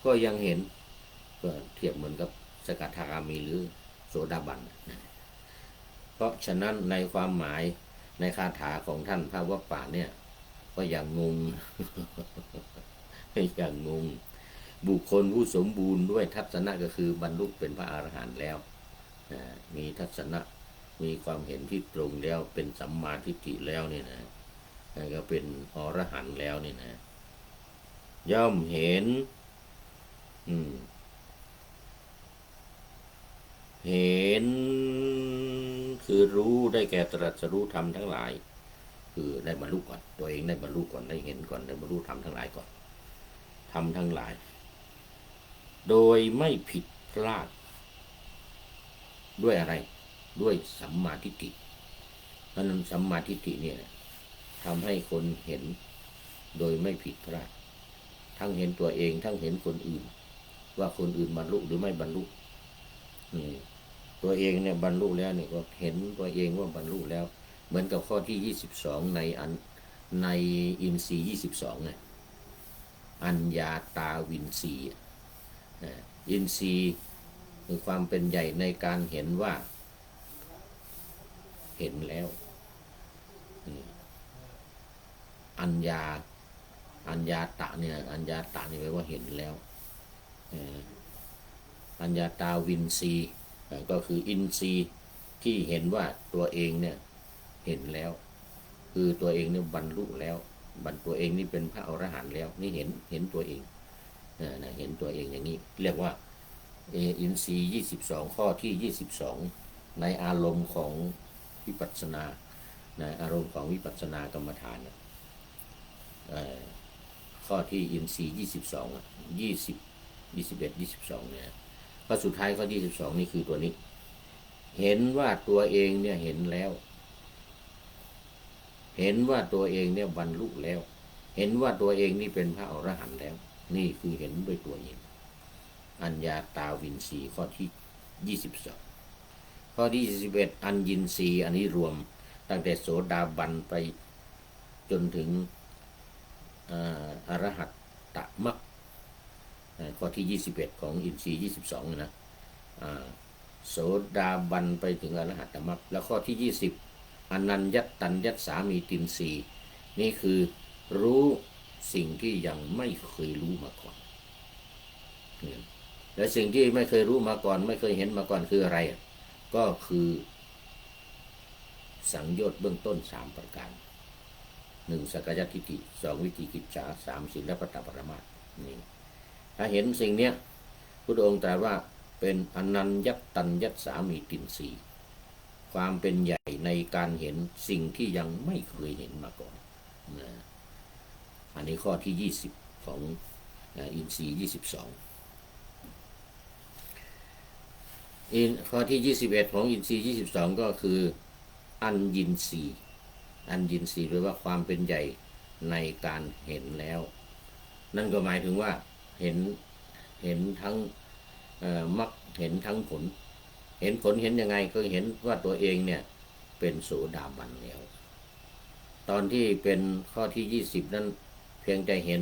ก็ยังเห็นก็เทียบเหมือนกับสกทาคามีหรือโสดาบันเพราะฉะนั้นในความหมายในคาถาของท่านพระวัปปะเนี่ยก็อย่างงงอย่างงงบุคคลผู้สมบูรณ์ด้วยทัศนะก็คือบรรลุเป็นพระอรหันต์แล้วมีทัศนะมีความเห็นที่ตรงแล้วเป็นสัมมาทิฏฐิแล้วเนี่ยนะก็เป็นอรหันต์แล้วเนี่ยนะย่อมเห็นเห็นคือรู้ได้แก่ตรัสรู้ธรรมทั้งหลายคือได้บรรลุก่อนตัวเองได้บรรลุก่อนได้เห็นก่อนได้บรรลุธรรมทั้งหลายก่อนธรรมทั้งหลายโดยไม่ผิดพลาดด้วยอะไรด้วยสัมมาทิฏฐิเพราะนั้นสัมมาทิฏฐิเนี่ยทำให้คนเห็นโดยไม่ผิดพลาดทั้งเห็นตัวเองทั้งเห็นคนอื่นว่าคนอื่นบรรลุหรือไม่บรรลุตัวเองเนี่ยบรรลุแล้วเนี่ยก็เห็นตัวเองว่าบรรลุแล้วเหมือนกับข้อที่22ในอินทรีย์22ไงอัญญาตาวินทรีย์อินทรีย์คือความเป็นใหญ่ในการเห็นว่าเห็นแล้วอัญญาตะเนี่ยอัญญาตะนี่แปลว่าเห็นแล้วอัญญาตาวินทรีย์ก็คืออินทรีย์ที่เห็นว่าตัวเองเนี่ยเห็นแล้วคือตัวเองเนี่ยบรรลุแล้วตัวเองนี่เป็นพระอรหันต์แล้วนี่เห็นตัวเองเห็นตัวเองอย่างนี้เรียกว่าอินทรีย์22ข้อที่22ในอารมณ์ของวิปัสสนาในอารมณ์ของวิปัสสนากรรมฐานข้อที่อินทรีย์22 20 21 22เนี่ยข้อสุดท้ายข้อ22นี่คือตัวนี้เห็นว่าตัวเองเนี่ยเห็นแล้วเห็นว่าตัวเองเนี่ยบรรลุแล้วเห็นว่าตัวเองนี่เป็นพระอรหันต์แล้วนี่คือเห็นด้วยตัวเองอัญญาตาวินทรีย์ข้อที่22ข้อที่21อัญญินทรีย์อันนี้รวมตั้งแต่โสดาบันไปจนถึงอรหัตตมรรคข้อที่21ของอินทรีย์22นะโสดาบันไปถึงอรหัตตมรรคแล้วข้อที่20อนัญญตัญญัสสามีตินทรีย์นี่คือรู้ สิ่งที่ยังไม่เคยรู้มาก่อนและสิ่งที่ไม่เคยรู้มาก่อนไม่เคยเห็นมาก่อนคืออะไรก็คือสังโยชน์เบื้องต้น3ประการ1สักกายทิฏฐิ2วิจิกิจฉา3ศีลปตปรมาสนี่ถ้าเห็นสิ่งเนี้ยพุทธองค์ตรัสว่าเป็นอนัญญตัญญัสสามีตินสีความเป็นใหญ่ในการเห็นสิ่งที่ยังไม่เคยเห็นมาก่อนนะอันนี้ข้อที่20ของอินทรีย์22ข้อที่21ของอินทรีย์22ก็คืออัญญินทรีย์อัญญินทรีย์แปลว่าความเป็นใหญ่ในการเห็นแล้วนั่นก็หมายถึงว่าเห็นทั้งมรรคเห็นทั้งผลเห็นผลเห็นยังไงก็เห็นว่าตัวเองเนี่ยเป็นโสดาบันแล้วตอนที่เป็นข้อที่20นั้นเพียงแต่เห็น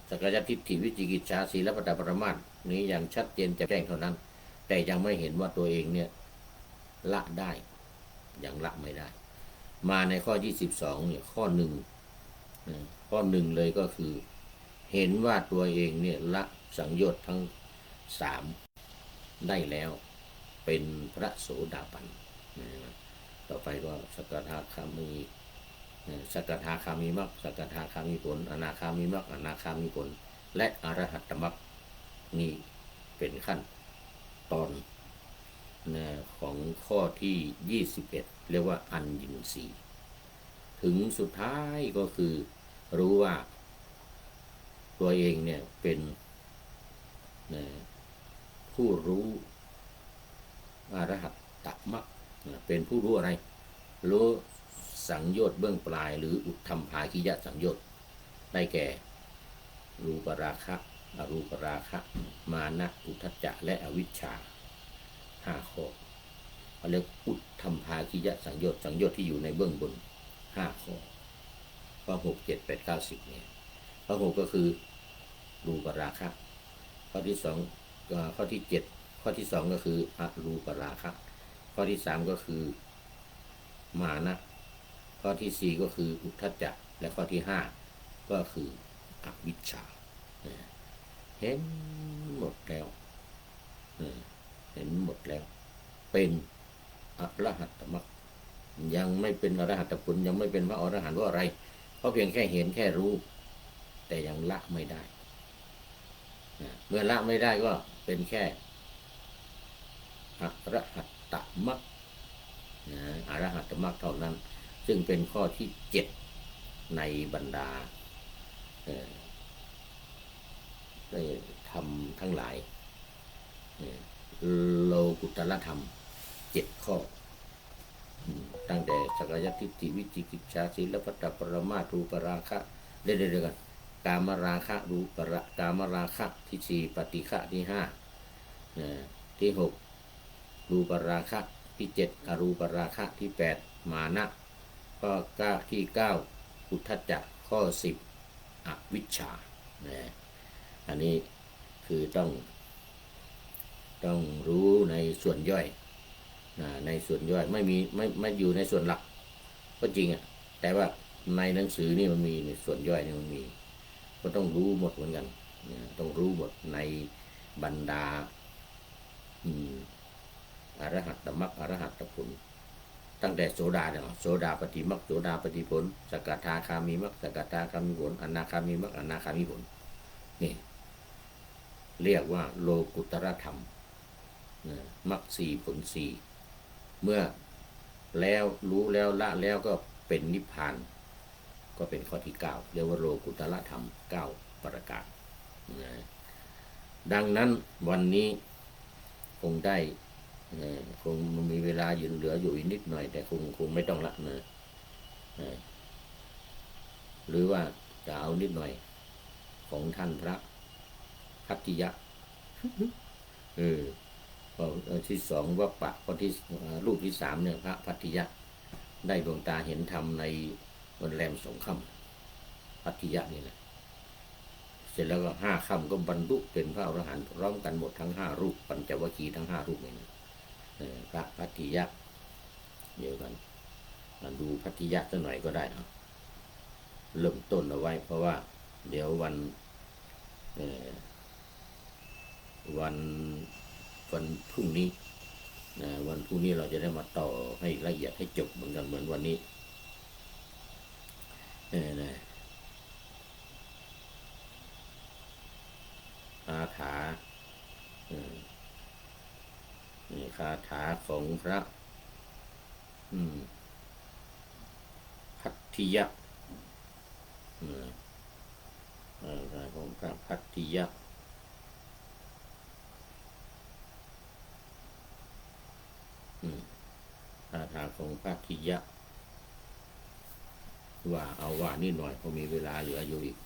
สักกายทิฏฐิวิจิกิจฉาศีลปตปรมาสนี้อย่างชัดเจนแจ่มแจ้งเท่านั้นแต่ยังไม่เห็นว่าตัวเองเนี่ยละได้ยังละไม่ได้มาในข้อ22เนี่ยข้อ1เลยก็คือเห็นว่าตัวเองเนี่ยละสังโยชน์ทั้ง3ได้แล้วเป็นพระโสดาบันต่อไปก็สกทาคามีสกทาคามีมรรคสกทาคามีผลอนาคามีมรรคอนาคามีผลและอรหัตตมรรคนี่เป็นขั้นตอนของข้อที่21เรียกว่าอัญญินทรีย์ถึงสุดท้ายก็คือรู้ว่าตัวเองเนี่ยเป็นผู้รู้อรหัตตมรรคเป็นผู้รู้อะไรรู้สังโยชน์เบื้องปลายหรืออุทธัมภาคิยสังโยชน์ได้แก่รูปราคะอรูปราคะมานะอุทธัจจะและอวิชชา5ข้อเรียกอุทธัมภาคิยสังโยชน์ที่อยู่ในเบื้องบน5ข้อข้อ6 7 8 9 10เนี่ยข้อ6ก็คือรูปราคะข้อที่2ข้อที่7ข้อที่2ก็คืออรูปราคะข้อที่3ก็คือมานะข้อที่4ก็คืออุทธัจจะและข้อที่5ก็คืออวิชชาเห็นหมดแล้วเห็นหมดแล้วเป็นอรหัตตมรรคยังไม่เป็นอรหัตผลยังไม่เป็นพระอรหันต์ว่าอะไรเพราะเพียงแค่เห็นแค่รู้แต่ยังละไม่ได้เมื่อละไม่ได้ก็เป็นแค่อรหัตตมรรคอรหัตตมรรคเท่านั้นซึ่งเป็นข้อที่7ในบรรดาได้ทำทั้งหลายโลกุตละธรรม7ข้อตั้งแต่สักกายทิฏฐิวิจิกิจฉาศีลปตปรมาสรูปราคะเรื่อยๆกันกามราคะรูปรากามราคะที่4ปฏิฆะที่5ที่6รูปราคะที่7อรูปราคะที่8มานะข้อที่9อุทธัจจะข้อ10อวิชชาอันนี้คือต้องรู้ในส่วนย่อยในส่วนย่อยไม่อยู่ในส่วนหลักก็จริงแต่ว่าในหนังสือนี่มันมีในส่วนย่อยนี่มันมีก็ต้องรู้หมดเหมือนกันต้องรู้หมดในบรรดาอรหัตตมรรคอรหัตตผลตั้งแต่โสดาเนี่ยโสดาปฏิมรรคโสดาปฏิผลสกทาคามีมรรคสกทาคามีผลอนาคามีมรรคอนาคามีผลนี่เรียกว่าโลกุตรธรรมมรรค4ผล4เมื่อแล้วรู้แล้วละแล้วก็เป็นนิพพานก็เป็นข้อที่9เรียกว่าโลกุตรธรรม9ประการดังนั้นวันนี้คงได้คงมีเวลาเหลืออยู่อีกนิดหน่อยแต่คงไม่ต้องละหรือว่าจะเอานิดหน่อยของท่านพระพัทธิยะข้อที่2วัปปะข้อที่รูปที่3เนี่ยพระพัทธิยะได้ดวงตาเห็นธรรมในวันแรม2 ค่ำพัทธิยะนี่แหละเสร็จแล้วก็5 ค่ำก็บรรลุเป็นพระอรหันต์พร้อมกันหมดทั้ง5 รูปปัญจวัคคีย์ทั้ง5 รูปเลยนะพระพัทธิยะเดียวกันดูพัทธิยะสักหน่อยก็ได้นะเริ่มต้นเอาไว้เพราะว่า เดี๋ยวเอ่อวันวันพรุ่งนี้วันพรุ่งนี้เราจะได้มาต่อให้ละเอียดให้จบเหมือนกันเหมือนวันนี้นะคาถานี่คาถาของพระพัทธิยะคาถาของพระพัทธิยะคาถาของพระพัทธิยะว่านี่หน่อยเพราะมีเวลาเหลืออยู่อีก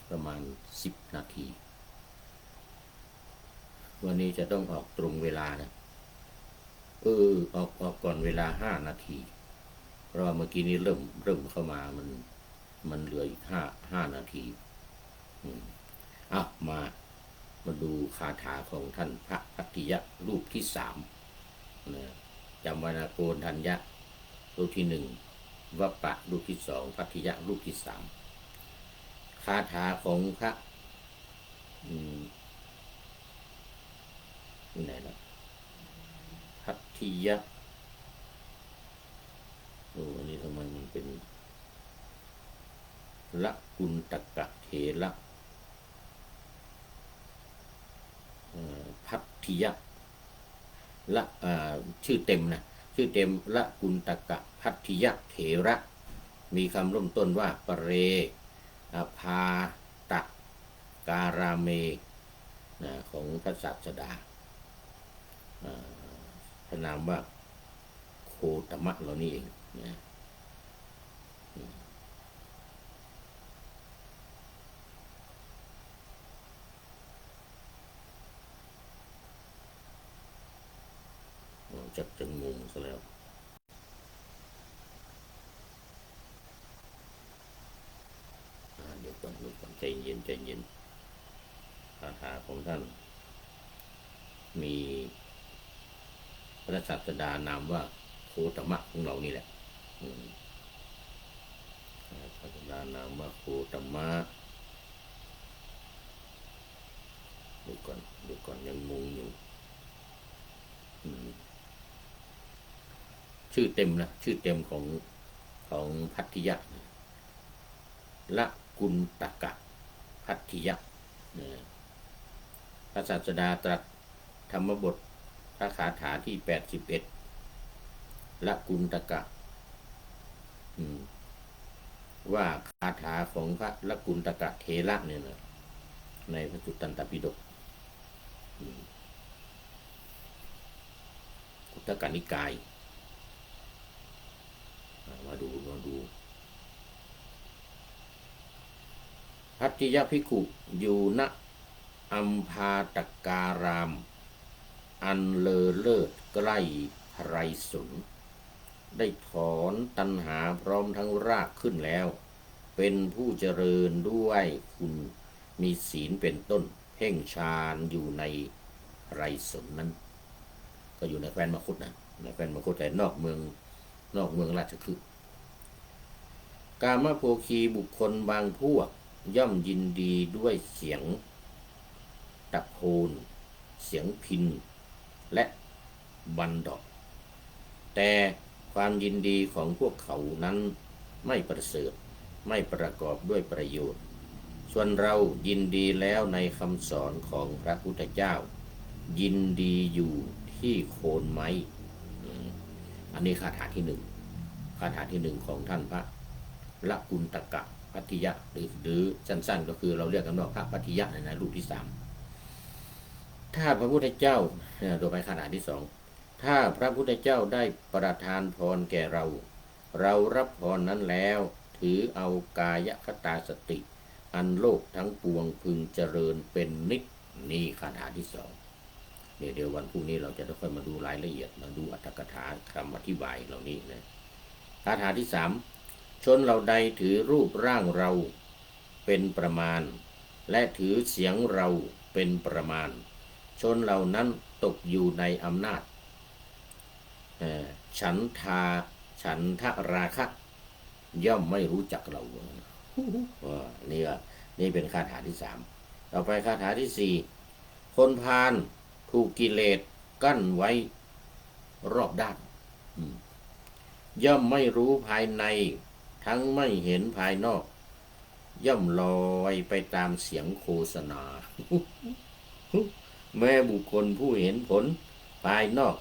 ประมาณ10 นาทีวันนี้จะต้องออกตรงเวลานะออกก่อนเวลา5 นาทีเพราะว่าเมื่อกี้นี้เริ่มเข้ามามันเหลืออีกห้านาทีมาดูคาถาของท่านพระพัทธิยะรูปที่3นะจำไว้นะโกณทัญญะรูปที่1วัปปะรูปที่2พัทธิยะรูปที่3คาถาของพระที่ไหนล่ะพัทธิยะอันนี้ทำไมมันเป็นละกุณตกะเถระพัทธิยะละชื่อเต็มนะชื่อเต็มละกุณตกะพัทธิยะเถระมีคำเริ่มต้นว่าปเรพาตะการาเมของพระศาสดาพระนามว่าโคตมะเรานี่เองนะจักจะงงซะแล้วเดี๋ยวก่อนใจเย็นคาถาของท่านมีพระศาสดานามว่าโคตมะของเรานี่แหละศาสดานามว่าโคตมะดูก่อนยังงงอยู่ชื่อเต็มนะชื่อเต็มของพัทธิยะละกุณตกะพัทธิยะพระศาสดาตรัสธรรมบทพระคาถาที่81ละกุณตกะว่าคาถาของพระละกุณตกะเถระเนี่ยนะในพระสุตตันตปิฎกคุตกนิกายมาดูพัทธิยภิกขุอยู่ณอัมพาตการามอันเลอเลิศใกล้ไพรสนได้ถอนตัณหาพร้อมทั้งรากขึ้นแล้วเป็นผู้เจริญด้วยคุณมีศีลเป็นต้นเพ่งฌานอยู่ในไพรสนนั้นก็อยู่ในแคว้นมคธนะในแคว้นมคธแต่นอกเมืองราชคฤห์กามโภคีบุคคลบางพวกย่อมยินดีด้วยเสียงตะโพนเสียงพิณและบันดอกแต่ความยินดีของพวกเขานั้นไม่ประเสริฐไม่ประกอบด้วยประโยชน์ส่วนเรายินดีแล้วในคำสอนของพระพุทธเจ้ายินดีอยู่ที่โคนไม้อันนี้คาถาที่หนึ่งของท่านพระละกุณตกะพัทธิยะหรือสั้นๆก็คือเราเรียกกันว่าพระพัทธิยะในรูปที่3ถ้าพระพุทธเจ้าตัวไปคาถาที่2ถ้าพระพุทธเจ้าได้ประทานพรแก่เรารับพรนั้นแล้วถือเอากายคตาสติอันโลกทั้งปวงพึงเจริญเป็นนิจนี่คาถาที่2เดี๋ยววันพรุ่งนี้เราจะค่อยมาดูรายละเอียดมาดูอรรถกถาคำอธิบายเหล่านี้นะคาถาที่3ชนเราใดถือรูปร่างเราเป็นประมาณและถือเสียงเราเป็นประมาณชนเหล่านั้นตกอยู่ในอำนาจฉันทราคะย่อมไม่รู้จักเรานี่ว่า นี่เป็นคาถาที่สามต่อไปคาถาที่สี่คนพาลถูกกิเลสกั้นไว้รอบด้านย่อมไม่รู้ภายในทั้งไม่เห็นภายนอกย่อมลอยไปตามเสียงโฆษณา แม้บุคคลผู้เห็นผลภายนอก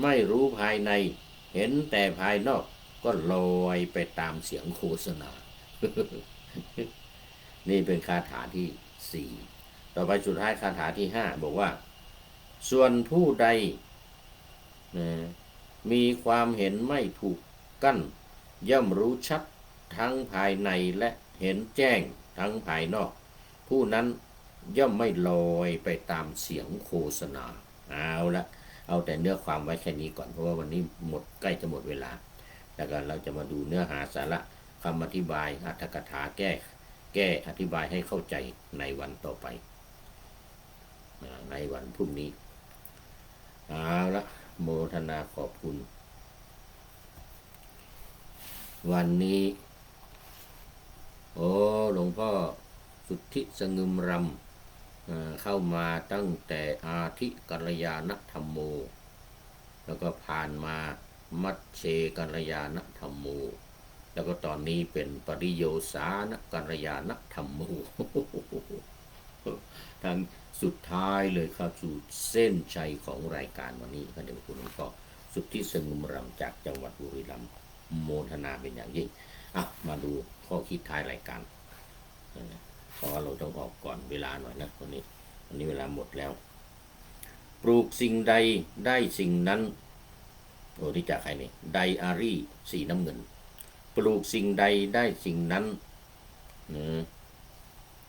ไม่รู้ภายในเห็นแต่ภายนอกก็ลอยไปตามเสียงโฆษณา นี่เป็นคาถาที่สี่ต่อไปสุดท้ายคาถาที่ห้าบอกว่าส่วนผู้ใดมีความเห็นไม่ถูกกั้นย่อมรู้ชัดทั้งภายในและเห็นแจ้งทั้งภายนอกผู้นั้นย่อมไม่ลอยไปตามเสียงโฆษณาเอาแต่เนื้อความไว้แค่นี้ก่อนเพราะว่าวันนี้ใกล้จะหมดเวลาแล้วก็เราจะมาดูเนื้อหาสาระคำอธิบายอรรถกถาแก้อธิบายให้เข้าใจในวันต่อไปในวันพรุ่งนี้เอาละโมทนาขอบคุณวันนี้หลวงพ่อสุทธิสงึมรำเข้ามาตั้งแต่อาทิกัลยาณธรรมโมแล้วก็ผ่านมามัชเชกัลยาณธรรมโมแล้วก็ตอนนี้เป็นปริโยสานกัลยาณธรรมโมทางสุดท้ายเลยเข้าสู่เส้นชัยของรายการวันนี้พระเดชพระคุณหลวงพ่อสุทธิสงึมรำจากจังหวัดบุรีรัมย์โมทนาเป็นอย่างยิ่งมาดูข้อคิดท้ายรายการเพราะว่าเราต้องออกก่อนเวลาหน่อยนะวันนี้เวลาหมดแล้วปลูกสิ่งใดได้สิ่งนั้นนี่จากใครนี่ไดอารี่สีน้ำเงินปลูกสิ่งใดได้สิ่งนั้น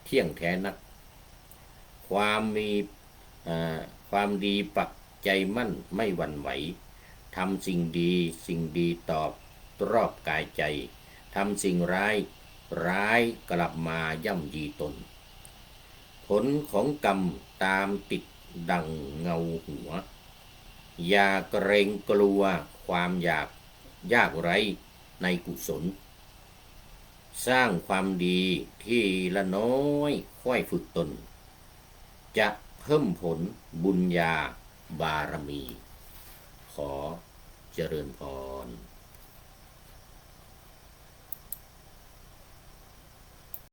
เที่ยงแท้นักความดีปักใจมั่นไม่หวั่นไหวทำสิ่งดีตอบรอบกายใจทำสิ่งร้ายกลับมาย่ำยีตนผลของกรรมตามติดดังเงาหัวอย่าเกรงกลัวความยากไร้ในกุศลสร้างความดีที่ละน้อยค่อยฝึกตนจะเพิ่มผลบุญญาบารมีขอเจริญพร